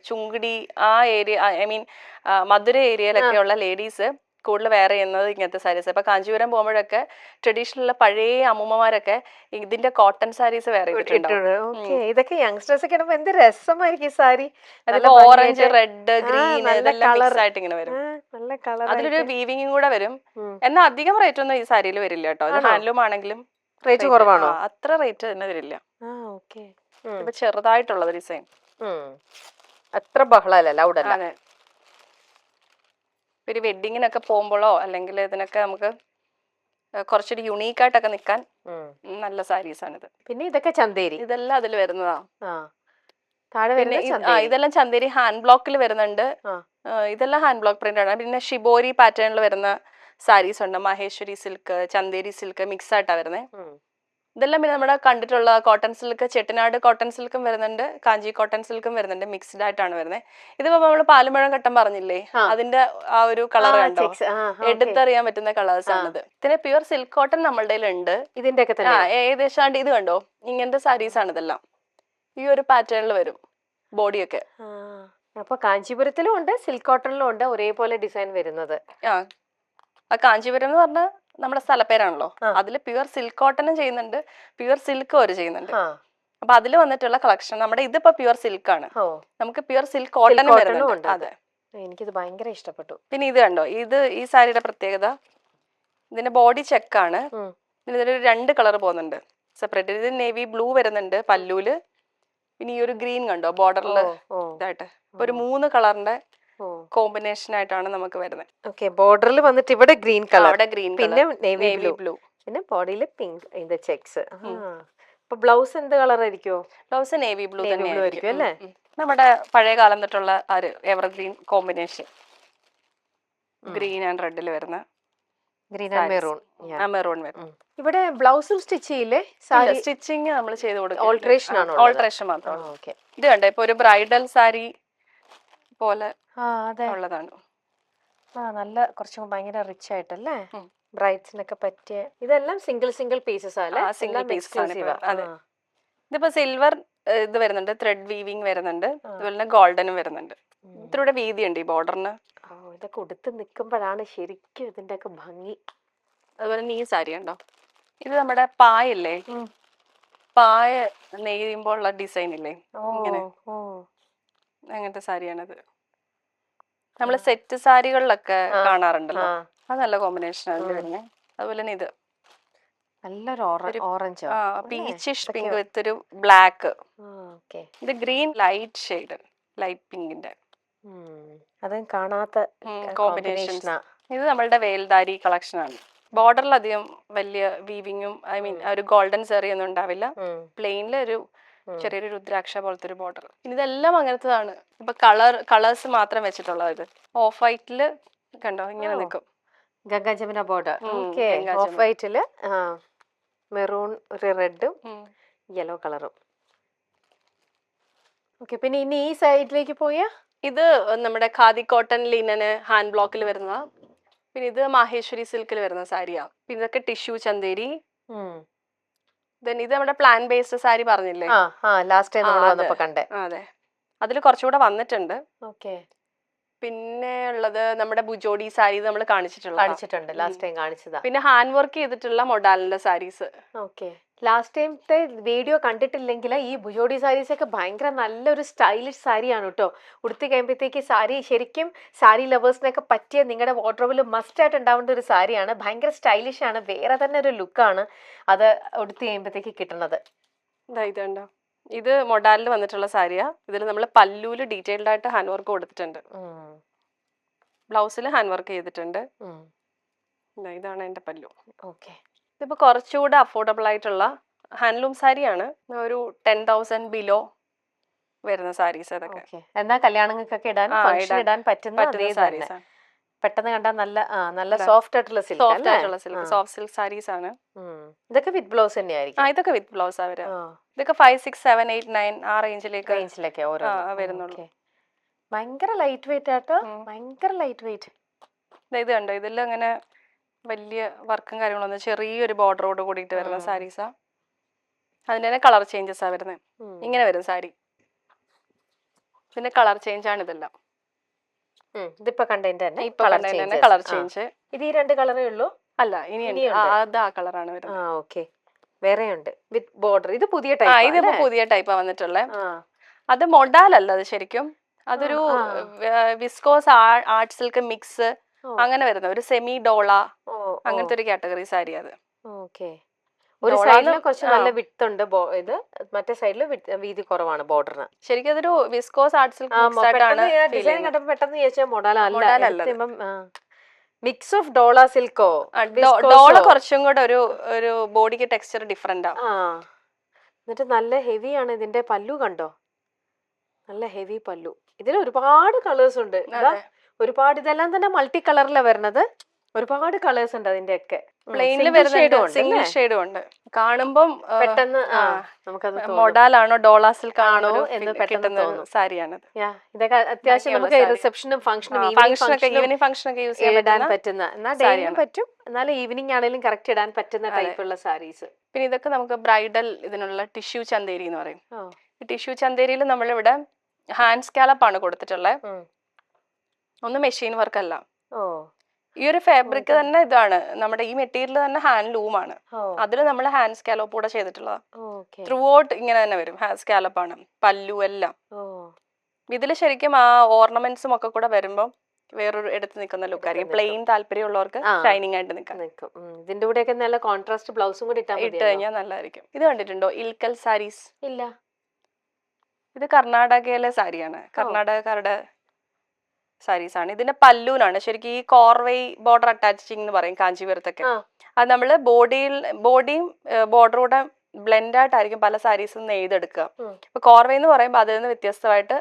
ചുങ്കിടി ആ ഏരിയ, ഐ മീൻ മധുര ഏരിയയിലൊക്കെ ഉള്ള ലേഡീസ് കൂടുതൽ വെയർ ചെയ്യുന്നത് ഇങ്ങനത്തെ സാരീസ്. ഇപ്പൊ കാഞ്ചീപുരം പോകുമ്പോഴൊക്കെ ട്രഡീഷണൽ പഴയ അമ്മൂമ്മമാരൊക്കെ ഇതിന്റെ കോട്ടൺ സാരീസ് വെയർ ചെയ്തിട്ടുണ്ടാവും. ഇതൊക്കെ യങ്സ്റ്റേഴ്സ് ഒക്കെ ഇടുമ്പോ എന്ത് രസമായിരിക്കും ഈ സാരി. ഓറഞ്ച്, റെഡ്, ഗ്രീൻ ഇതെല്ലാം മിക്സ് ആയിട്ട് ഇങ്ങനെ വരും. അതിലൊരു വീവിംഗും കൂടെ വരും. എന്നാൽ അധികം റേറ്റ് ഒന്നും ഈ സാരിയിൽ വരില്ല കേട്ടോ. ഇത് ഹാൻഡ്ലൂം ആണെങ്കിലും റേറ്റ് കുറവാണോ? അത്ര റേറ്റ് തന്നെ വരില്ല. ഇപ്പൊ ചെറുതായിട്ടുള്ളത് ഡിസൈൻ അത്ര ബഹളല്ല, ലൗഡല്ല. ഒരു വെഡിങ്ങിനൊക്കെ പോകുമ്പോഴോ അല്ലെങ്കിൽ ഇതിനൊക്കെ നമുക്ക് കുറച്ചൊരു യുണീക്ക് ആയിട്ടൊക്കെ നിൽക്കാൻ നല്ല സാരീസ് ആണിത്. പിന്നെ ഇതൊക്കെ ചന്തേരി, ഇതെല്ലാം അതിൽ വരുന്നതാ. ഇതെല്ലാം ചന്തേരി ഹാൻഡ് ബ്ലോക്കിൽ വരുന്നുണ്ട്. ഇതെല്ലാം ഹാൻഡ് ബ്ലോക്ക് പ്രിന്റ് ആണ്. പിന്നെ ഷിബോരി പാറ്റേണിൽ വരുന്ന സാരീസ് ഉണ്ട്. Maheshwari silk, Chanderi silk mix ആയിട്ടാ വരുന്നത്. ഇതെല്ലാം പിന്നെ നമ്മുടെ കണ്ടിട്ടുള്ള കോട്ടൺ സിൽക്ക്, ചെട്ടിനാട് കോട്ടൺ സിൽക്കും വരുന്നുണ്ട്, കാഞ്ചി കോട്ടൺ സിൽക്കും വരുന്നുണ്ട്. മിക്സ്ഡ് ആയിട്ടാണ് വരുന്നത്. ഇതിപ്പോ നമ്മള് പാലുമഴം കട്ടം പറഞ്ഞില്ലേ, അതിന്റെ ആ ഒരു കളർ കണ്ടോ, എടുത്തറിയാൻ പറ്റുന്ന കളേഴ്സ് ആണിത്. ഇതിന് പ്യുവർ സിൽക്ക് കോട്ടൺ നമ്മളുടെ ഉണ്ട്. ഇതിന്റെ ഒക്കെ ഏകദേശം ഇത് കണ്ടോ, ഇങ്ങനത്തെ സാരീസ് ആണ് ഇതെല്ലാം. ഈ ഒരു പാറ്റേണിൽ വരും ബോഡിയൊക്കെ. അപ്പൊ കാഞ്ചീപുരത്തിലും ഉണ്ട്, സിൽക്ക് കോട്ടണിലും ഉണ്ട് ഒരേപോലെ ഡിസൈൻ വരുന്നത്. കാഞ്ചീപുരം എന്ന് പറഞ്ഞാൽ നമ്മുടെ സ്ഥലപ്പേരാണല്ലോ. അതില് പ്യുവർ സിൽക്ക് കോട്ടണും ചെയ്യുന്നുണ്ട്, പ്യുവർ സിൽക്കും അവർ ചെയ്യുന്നുണ്ട്. അപ്പൊ അതിൽ വന്നിട്ടുള്ള കളക്ഷൻ നമ്മുടെ ഇതിപ്പോ പ്യുവർ സിൽക്ക് ആണ്. ഓ നമുക്ക് പ്യുവർ സിൽക്ക് കോട്ടൺ കോട്ടണും ഉണ്ട്. അതെ, എനിക്കിത് ഭയങ്കര ഇഷ്ടപ്പെട്ടു. പിന്നെ ഇത് കണ്ടോ, ഈ സാരിയുടെ പ്രത്യേകത ഇതിന്റെ ബോഡി ചെക്കാണ്. ഇതിലൊരു 2 കളർ പോകുന്നുണ്ട് സെപ്പറേറ്റ്. ഇത് നേവി ബ്ലൂ വരുന്നുണ്ട് പല്ലൂല്. പിന്നെ ഈ ഒരു ഗ്രീൻ കണ്ടോ ബോർഡറിൽ ഇതായിട്ട്, ഒരു 3 കളറിന്റെ കോമ്പിനേഷൻ ആയിട്ടാണ് നമുക്ക് വരുന്നത്. ഓക്കെ, ബോർഡറിൽ വന്നിട്ട് ഇവിടെ ഗ്രീൻ കളർ, അവിടെ ഗ്രീൻ, പിന്നെ നേവി ബ്ലൂ, പിന്നെ ബോഡിയിൽ പിങ്ക് ഇത് ചെക്സ്. അപ്പൊ ബ്ലൗസ് എന്ത് കളർ ആയിരിക്കോ? ബ്ലൗസ് നേവി ബ്ലൂ തന്നെ ആയിരിക്കും അല്ലേ? നമ്മുടെ പഴയ കാലം തൊട്ടുള്ള ഒരു എവർഗ്രീൻ കോമ്പിനേഷൻ, ഗ്രീൻ ആൻഡ് റെഡിൽ വരുന്ന, ഗ്രീൻ ആൻഡ് മെറൂൺ. മെറൂൺ വരും. ഇവിടെ ബ്ലൗസും സ്റ്റിച്ച് ചെയ്യില്ലേ? സാരി സ്റ്റിച്ചിങ് നമ്മൾ ചെയ്ത് കൊടുക്കും, ഓൾട്രേഷൻ ആണ്, ഓൾട്രേഷൻ മാത്രം. ഇത് കണ്ടോ, ഇപ്പൊ ഒരു ബ്രൈഡൽ സാരി പോലെ ഉള്ളതാണ്. നല്ല കുറച്ചും ഭയങ്കര റിച്ച് ആയിട്ടല്ലേ, ബ്രൈഡ്സിനൊക്കെ പറ്റിയ. ഇതെല്ലാം സിംഗിൾ പീസസ് ആണ്, സിംഗിൾ പീസസ് ആണ്. അതെ, ഇതിപ്പോ സിൽവർ ഇത് വരുന്നുണ്ട്, ത്രെഡ് വീവിങ് വരുന്നുണ്ട്, അതുപോലെ തന്നെ ഗോൾഡനും വരുന്നുണ്ട്. ഇത്രയുടെ വീതിയുണ്ട് ഈ ബോർഡറിന്. ഇതൊക്കെ ഉടുത്ത് നിൽക്കുമ്പോഴാണ് ശരിക്കും ഇതിന്റെ ഒക്കെ ഭംഗി. അതുപോലെ തന്നെ ഈ സാരി ഉണ്ടോ, ഇത് നമ്മുടെ പായല്ലേ, പായ നെയ്യുമ്പോൾ ഉള്ള ഡിസൈൻ ഇല്ലേ, ഇങ്ങനെ അങ്ങനത്തെ സാരിയാണത്. നമ്മള് സെറ്റ് സാരികളിലൊക്കെ കാണാറുണ്ടല്ലോ, അത് നല്ല കോമ്പിനേഷൻ ആണ് വരുന്നത്. അതുപോലെ തന്നെ ഇത് നല്ലൊരു ഓറഞ്ച്, പീച്ചിഷ് പിങ്ക് വിത്ത് ഒരു ബ്ലാക്ക്. ഇത് ഗ്രീൻ ലൈറ്റ് ഷെയ്ഡ്, ലൈറ്റ് പിങ്കിന്റെ അതും കാണാത്ത കോമ്പിനേഷൻ. ഇത് നമ്മളുടെ വേൽദാരി കളക്ഷൻ ആണ്. ബോർഡറിൽ അധികം വലിയ വീവിങ്ങും ഒരു ഗോൾഡൻ സെറി ഒന്നും ഉണ്ടാവില്ല, പ്ലെയിനിൽ ഒരു ചെറിയൊരു രുദ്രാക്ഷ പോലത്തെ ഒരു ബോർഡർ. ഇതെല്ലാം അങ്ങനത്തതാണ്. ഇപ്പൊ കളേഴ്സ് മാത്രം വെച്ചിട്ടുള്ളത്. ഇത് ഓഫ് വൈറ്റില് കണ്ടോ ഇങ്ങനെ നിൽക്കും, ഗംഗാ ജമുന ബോർഡർ. ഓഫ് വൈറ്റില് മെറൂൺ, ഒരു റെഡും യെല്ലോ കളറും. ഓക്കെ, പിന്നെ ഇനി ഈ സൈഡിലേക്ക് പോയാ ഇത് നമ്മുടെ ഖാദി കോട്ടൺ ലിനന് ഹാൻഡ് ബ്ലോക്കിൽ വരുന്ന, പിന്നെ ഇത് മാഹേശ്വരി സിൽക്കിൽ വരുന്ന സാരിയാ. പിന്നെ ഇതൊക്കെ ടിഷ്യൂ ചന്തേരി. ഇത് നമ്മുടെ പ്ലാൻ ബേസ്ഡ് സാരി പറഞ്ഞില്ലേ, ലാസ്റ്റ് ടൈം നമ്മൾ വന്നപ്പോ കണ്ടേ. അതെ, അതിൽ കുറച്ചുകൂടെ വന്നിട്ടുണ്ട്. ഓക്കെ, പിന്നെ ഉള്ളത് നമ്മുടെ ബുജോഡി സാരി നമ്മൾ കാണിച്ചിട്ടുണ്ട്, ലാസ്റ്റ് ടൈം കാണിച്ചതാ. പിന്നെ ഹാൻഡ് വർക്ക് ചെയ്തിട്ടുള്ള മൊഡാലിന്റെ സാരീസ്. ഓക്കെ, ലാസ്റ്റ് ടൈമത്തെ വീഡിയോ കണ്ടിട്ടില്ലെങ്കിൽ ഈ ബുജോഡി സാരീസ് ഒക്കെ ഭയങ്കര നല്ലൊരു സ്റ്റൈലിഷ് സാരിയാണ് കേട്ടോ. ഉടുത്തി കഴിയുമ്പോഴത്തേക്ക് സാരി ശരിക്കും സാരി ലവേഴ്സിനൊക്കെ പറ്റിയ, നിങ്ങളുടെ വാർഡ്രോബിൽ മസ്റ്റ് ആയിട്ട് ഉണ്ടാവേണ്ട ഒരു സാരിയാണ്. ഭയങ്കര സ്റ്റൈലിഷ് ആണ്, വേറെ തന്നെ ഒരു ലുക്കാണ് അത് ഉടുത്തി കഴിയുമ്പോഴത്തേക്ക് കിട്ടുന്നത്. ഇതുണ്ടോ, ഇത് മൊഡാലിൽ വന്നിട്ടുള്ള സാരിയാ. ഇതിൽ നമ്മൾ പല്ലൂല് ഡീറ്റെയിൽഡ് ആയിട്ട് ഹാൻഡ് വർക്ക് കൊടുത്തിട്ടുണ്ട്, ബ്ലൗസിൽ ഹാൻഡ് വർക്ക് ചെയ്തിട്ടുണ്ട്. ഇതാണ് എന്റെ പല്ലു. ഓക്കെ, ഇതിപ്പോ കുറച്ചുകൂടെ അഫോർഡബിൾ ആയിട്ടുള്ള ഹാൻഡ്ലൂം സാരിയാണ്. ഒരു 10,000 ബിലോ വരുന്ന സാരീസ് അതൊക്കെ. എന്നാ കല്യാണങ്ങൾക്കൊക്കെ ഇടാൻ പറ്റുന്ന സാരീസ്. പെട്ടെന്ന് കണ്ടാൽ നല്ല സോഫ്റ്റ് ആയിട്ടുള്ള സിൽക്ക്, സോഫ്റ്റ് സിൽക്ക് സാരീസ് ആണ്. ഇതൊക്കെ വിത്ത് ബ്ലൗസ് തന്നെയായിരിക്കും. ഇതൊക്കെ വിത്ത് ബ്ലൗസ് ആ വരാ. ഇതൊക്കെ 5, 6, 7, 8, 9 ആ റേഞ്ചിലേക്ക് വരുന്നുള്ളൂ. ഭയങ്കര ലൈറ്റ് വെയിറ്റ് ആട്ടോ, ഭയങ്കര ലൈറ്റ് വെയിറ്റ്. ഇത് കണ്ടോ, ഇതെല്ലാം അങ്ങനെ വലിയ വർക്കും കാര്യങ്ങളൊന്നും, ചെറിയൊരു ബോർഡറോട് കൂടിയിട്ട് വരുന്ന സാരീസാ. അതിന്റെ തന്നെ കളർ ചേഞ്ചസ് ആ വരുന്നത്. ഇങ്ങനെ വരും സാരി, പിന്നെ കളർ ചേഞ്ച് ആണ് ഇതെല്ലാം. ഇതിപ്പോ കണ്ടതിന്റെ തന്നെ കളർ ചേഞ്ച്. ഇത് ഈ 2 കളറേ ഉള്ളൂ? അല്ല, ഇനി അത് ആ കളറാണ് വരുന്നത്. ഓക്കെ, വേറെ ഉണ്ട് വിത്ത് ബോർഡർ. ഇത് പുതിയ ടൈപ്പ്, ഇതിപ്പോ പുതിയ ടൈപ്പാ വന്നിട്ടുള്ളത്. അത് മൊഡാലല്ല, അത് ശരിക്കും അതൊരു വിസ്കോസ് ആർട്ട് സിൽക്ക് മിക്സ് അങ്ങനെ വരുന്ന ഒരു സെമി ഡോള അങ്ങനത്തെ ഒരു കാറ്റഗറി സാരി അത്. ഓക്കെ, ഒരു സൈഡിൽ കുറച്ച് നല്ല വിഡ്ത് ഉണ്ട്, ഇത് മറ്റേ സൈഡിൽ വീതി കുറവാണ് ബോർഡറിന്. ശരിക്കും അതൊരു വിസ്കോസ് ആർട്ട് സിൽക്ക് മിക്സ് ആയിട്ടാണ് ഡിസൈൻ കണ്ടപ്പോൾ പെട്ടെന്ന് ചോദിച്ചാൽ മൊഡാലല്ല, മിക്സ് ഓഫ് ഡോള സിൽക്കോ. ഡോള കുറച്ചും കൂടെ ഒരു ബോഡിക്ക് ടെക്സ്ചർ ഡിഫറെന്റ് ആ. എന്നിട്ട് നല്ല ഹെവി ആണ്. ഇതിന്റെ പല്ലു കണ്ടോ, നല്ല ഹെവി പല്ലു. ഇതിൽ ഒരുപാട് കളേഴ്സ് ഉണ്ട്, ഒരുപാട്. ഇതെല്ലാം തന്നെ മൾട്ടി കളറിലാണ് വരുന്നത്, ഒരുപാട് കളേഴ്സ് ഉണ്ട് അതിന്റെ ഒക്കെ. പ്ലെയിനിൽ സിംഗിൾ ഷെയ്ഡും ഉണ്ട്. കാണുമ്പോൾ പെട്ടെന്ന് നമുക്കത് മൊഡാലാണോ ഡോള സിൽക്ക് ആണോ എന്ന് പെട്ടെന്ന് സാരിയാണ്. ഇതൊക്കെ അത്യാവശ്യം നമുക്ക് റിസപ്ഷനും ഫംഗ്ഷനും ഈവനിങ് ഫംഗ്ഷനൊക്കെ യൂസ് ചെയ്യാൻ പറ്റുന്ന, എന്നാൽ ഡെയിലിയും പറ്റും, എന്നാലും ഈവനിങ് ആണെങ്കിലും കറക്റ്റ് ഇടാൻ പറ്റുന്ന ടൈപ്പുള്ള സാരീസ്. പിന്നെ ഇതൊക്കെ നമുക്ക് ബ്രൈഡൽ ഇതിനുള്ള ടിഷ്യൂ ചന്തേരി എന്ന് പറയും. ഈ ടിഷ്യൂ ചന്തേരിയിൽ നമ്മളിവിടെ ഹാൻഡ് സ്കാലപ്പ് ആണ് കൊടുത്തിട്ടുള്ളത്, ഒന്നും മെഷീൻ വർക്ക് അല്ല. ഈ ഒരു ഫാബ്രിക് തന്നെ ഇതാണ്, നമ്മുടെ ഈ മെറ്റീരിയൽ തന്നെ ഹാൻഡ്ലൂം ആണ്. അതിൽ നമ്മൾ ഹാൻഡ് സ്കാലോപ്പ് കൂടെ ചെയ്തിട്ടുള്ളതാ. ത്രൂ ഔട്ട് ഇങ്ങനെ തന്നെ വരും, ഹാൻഡ് സ്കാലപ്പ് ആണ് പല്ലു എല്ലാം. ഇതിൽ ശരിക്കും ആ ഓർണമെന്റ്സും ഒക്കെ കൂടെ വരുമ്പോൾ വേറൊരു എടുത്ത് നിൽക്കുന്ന ലുക്കായിരിക്കും. പ്ലെയിൻ താല്പര്യമുള്ളവർക്ക് ഷൈനിങ് ആയിട്ട് നിൽക്കും. ഇതിന്റെ കൂടെയൊക്കെ നല്ല കോൺട്രാസ്റ്റ് ബ്ലൗസും കൂടി ഇട്ട് കഴിഞ്ഞാൽ നല്ലതായിരിക്കും. ഇത് കണ്ടിട്ടുണ്ടോ ഇൽക്കൽ സാരീസ്? ഇല്ല. ഇത് കർണാടകയിലെ സാരിയാണ്, കർണാടകക്കാരുടെ സാരീസ് ആണ്. ഇതിന്റെ പല്ലൂനാണ് ശരിക്കും ഈ കോർവൈ ബോർഡർ അറ്റാച്ചിങ് എന്ന് പറയും കാഞ്ചീപുരത്തൊക്കെ. അത് നമ്മള് ബോഡിയും ബോർഡറൂടെ ബ്ലെൻഡ് ആയിട്ടായിരിക്കും പല സാരീസും നെയ്തെടുക്കുക. ഇപ്പൊ കോർവൈ എന്ന് പറയുമ്പോൾ അതിൽ നിന്ന് വ്യത്യസ്തമായിട്ട്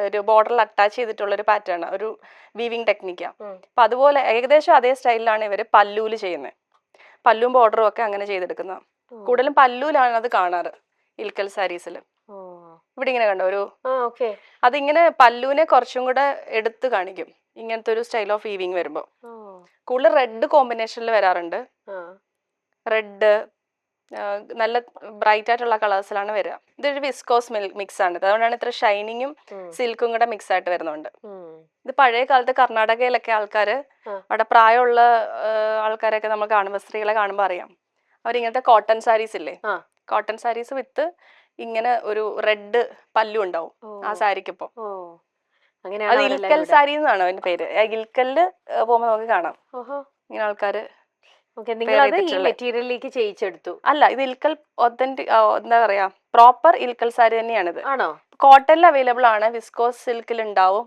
ഒരു ബോർഡറിൽ അറ്റാച്ച് ചെയ്തിട്ടുള്ള ഒരു പാറ്റേൺ, ഒരു വീവിംഗ് ടെക്നിക്കാണ്. അപ്പൊ അതുപോലെ ഏകദേശം അതേ സ്റ്റൈലിലാണ് ഇവര് പല്ലൂല് ചെയ്യുന്നത്. പല്ലും ബോർഡറും ഒക്കെ അങ്ങനെ ചെയ്തെടുക്കുന്ന, കൂടുതലും പല്ലൂലാണ് അത് കാണാറ് ഇൽക്കൽ സാരീസിൽ. ഇവിടെ ഇങ്ങനെ കണ്ടോ ഒരു അതിങ്ങനെ പല്ലുവിനെ കുറച്ചും കൂടെ എടുത്ത് കാണിക്കും ഇങ്ങനത്തെ ഒരു സ്റ്റൈൽ ഓഫ് വീവിങ് വരുമ്പോ. കൂടുതൽ റെഡ് കോമ്പിനേഷനിൽ വരാറുണ്ട്. റെഡ് നല്ല ബ്രൈറ്റ് ആയിട്ടുള്ള കളേഴ്സിലാണ് വരിക. ഇതൊരു വിസ്കോസ് മിക്സ് ആണ്, അതുകൊണ്ടാണ് ഇത്ര ഷൈനിങ്ങും സിൽക്കും കൂടെ മിക്സ് ആയിട്ട് വരുന്നുണ്ട്. ഇത് പഴയ കാലത്ത് കർണാടകയിലൊക്കെ ആൾക്കാര്, അവിടെ പ്രായമുള്ള ആൾക്കാരൊക്കെ നമ്മൾ കാണുമ്പോൾ, സ്ത്രീകളെ കാണുമ്പോൾ അറിയാം, അവരിങ്ങനത്തെ കോട്ടൺ സാരീസ് ഇല്ലേ, കോട്ടൺ സാരീസ് വിത്ത് ഇങ്ങനെ ഒരു റെഡ് പല്ലു ഉണ്ടാവും ആ സാരിക്കിപ്പോ. അത് ഇൽക്കൽ സാരി എന്നാണ് അതിന്റെ പേര്. ഇൽക്കലില് പോകുമ്പോ നമുക്ക് കാണാം ഇങ്ങനെ ആൾക്കാര്. മെറ്റീരിയലിലേക്ക് ചെയ്യിച്ചെടുത്തു. അല്ല, ഇത് ഇൽക്കൽ ഒത്തന്റിക്, എന്താ പറയാ, പ്രോപ്പർ ഇൽക്കൽ സാരി തന്നെയാണിത്. ആണോ? കോട്ടണിൽ അവൈലബിൾ ആണ്, വിസ്കോസ് സിൽക്കിൽ ഉണ്ടാവും,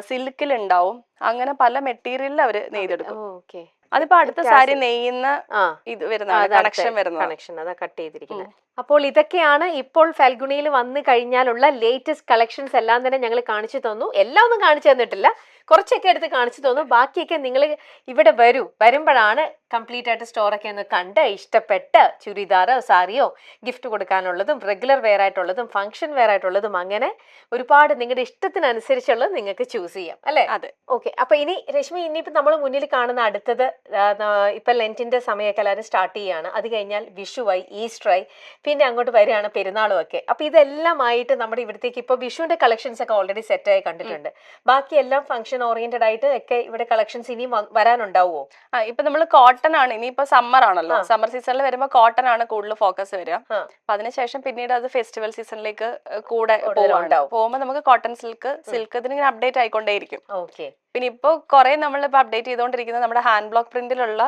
സിൽക്കിൽ ഉണ്ടാവും, അങ്ങനെ പല മെറ്റീരിയലിൽ അവര് നെയ്തെടുക്കും. അതിപ്പോ അടുത്ത സാരി നെയ്യുന്ന ഇത് വരുന്നതാണ്, കണക്ഷൻ അതാ കട്ട് ചെയ്തിരിക്കുന്നത്. അപ്പോൾ ഇതൊക്കെയാണ് ഇപ്പോൾ ഫാൽഗുണിയിൽ വന്നു കഴിഞ്ഞാലുള്ള ലേറ്റസ്റ്റ് കളക്ഷൻസ് എല്ലാം തന്നെ ഞങ്ങൾ കാണിച്ചു തന്നു. എല്ലാം ഒന്നും കാണിച്ചു തന്നിട്ടില്ല, കുറച്ചൊക്കെ എടുത്ത് കാണിച്ചു തന്നു. ബാക്കിയൊക്കെ നിങ്ങൾ ഇവിടെ വരുമ്പോഴാണ് കംപ്ലീറ്റ് ആയിട്ട് സ്റ്റോറൊക്കെ ഒന്ന് കണ്ട് ഇഷ്ടപ്പെട്ട് ചുരിദാറോ സാരിയോ ഗിഫ്റ്റ് കൊടുക്കാനുള്ളതും റെഗുലർ വെയർ ആയിട്ടുള്ളതും ഫംഗ്ഷൻ വെയർ ആയിട്ടുള്ളതും അങ്ങനെ ഒരുപാട് നിങ്ങളുടെ ഇഷ്ടത്തിനനുസരിച്ചുള്ളത് നിങ്ങൾക്ക് ചൂസ് ചെയ്യാം അല്ലേ? അതെ. ഓക്കെ. അപ്പൊ ഇനി രശ്മി, ഇനിയിപ്പോ നമ്മൾ മുന്നിൽ കാണുന്ന അടുത്തത് ഇപ്പൊ ലെന്റിന്റെ സമയമൊക്കെ എല്ലാവരും സ്റ്റാർട്ട് ചെയ്യാണ്. അത് കഴിഞ്ഞാൽ വിഷുവായി, ഈസ്റ്ററായി, പിന്നെ അങ്ങോട്ട് വരികയാണ് പെരുന്നാളും ഒക്കെ. അപ്പൊ ഇതെല്ലാമായിട്ട് നമ്മുടെ ഇവിടത്തേക്ക് ഇപ്പൊ വിഷുവിന്റെ കളക്ഷൻസ് ഒക്കെ ഓൾറെഡി സെറ്റ് ആയി കണ്ടിട്ടുണ്ട്. ബാക്കി എല്ലാം ഫംഗ്ഷൻ ഓറിയന്റഡ് ആയിട്ട് ഒക്കെ ഇവിടെ കളക്ഷൻസ് ഇനിയും വരാനുണ്ടാവുമോ? ഇപ്പൊ നമ്മൾ കോട്ടൺ ആണ്, ഇനിയിപ്പോ സമ്മർ ആണല്ലോ, സമ്മർ സീസണിൽ വരുമ്പോൾ കോട്ടൺ ആണ് കൂടുതൽ ഫോക്കസ് വരിക. അപ്പൊ അതിനുശേഷം പിന്നീട് അത് ഫെസ്റ്റിവൽ സീസണിലേക്ക് കൂടെ പോകുമ്പോൾ നമുക്ക് കോട്ടൺ സിൽക്ക് ഇതിങ്ങനെ അപ്ഡേറ്റ് ആയിക്കൊണ്ടേയിരിക്കും. പിന്നെ ഇപ്പൊ കുറെ നമ്മളിപ്പോ അപ്ഡേറ്റ് ചെയ്തുകൊണ്ടിരിക്കുന്നത് നമ്മുടെ ഹാൻഡ് ബ്ലോക്ക് പ്രിന്റിലുള്ള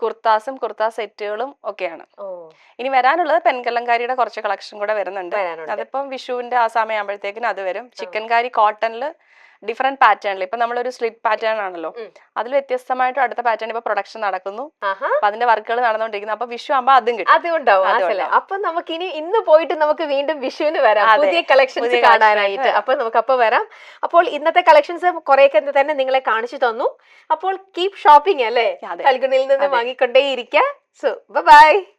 കുർത്താസും കുർത്താ സെറ്റുകളും ഒക്കെയാണ്. ഇനി വരാനുള്ളത് പെൺകലങ്കാരിയുടെ കുറച്ച് കളക്ഷൻ കൂടെ വരുന്നുണ്ട്. അതിപ്പം വിഷുവിന്റെ ആ സമയമാകുമ്പോഴത്തേക്കിന് അത് വരും. ചിക്കൻകാരി കോട്ടണില് ഡിഫറെന്റ് പാറ്റേണിൽ, ഇപ്പൊ നമ്മളൊരു സ്ലിറ്റ് പാറ്റേൺ ആണല്ലോ, അതിൽ വ്യത്യസ്തമായിട്ട് അടുത്ത പാറ്റേൺ ഇപ്പൊ പ്രൊഡക്ഷൻ നടക്കുന്നു, അപ്പൊ അതിന്റെ വർക്കുകൾ നടന്നുകൊണ്ടിരിക്കുന്നു. അപ്പൊ വിഷു ആകുമ്പോൾ അതും കിട്ടും. അതുകൊണ്ടാവും. അപ്പൊ നമുക്ക് ഇന്ന് പോയിട്ട് നമുക്ക് വീണ്ടും വിഷുവിന് വരാം, പുതിയ കളക്ഷൻസ് കാണാനായിട്ട്. അപ്പൊ നമുക്ക് അപ്പൊ വരാം. അപ്പോൾ ഇന്നത്തെ കളക്ഷൻസ് കുറെയൊക്കെ തന്നെ നിങ്ങളെ കാണിച്ചു തന്നു. അപ്പോൾ കീപ് ഷോപ്പിംഗ് അല്ലേ, ഫാൽഗുണിയിൽ നിന്ന് വാങ്ങിക്കൊണ്ടേയിരിക്കുക. So by.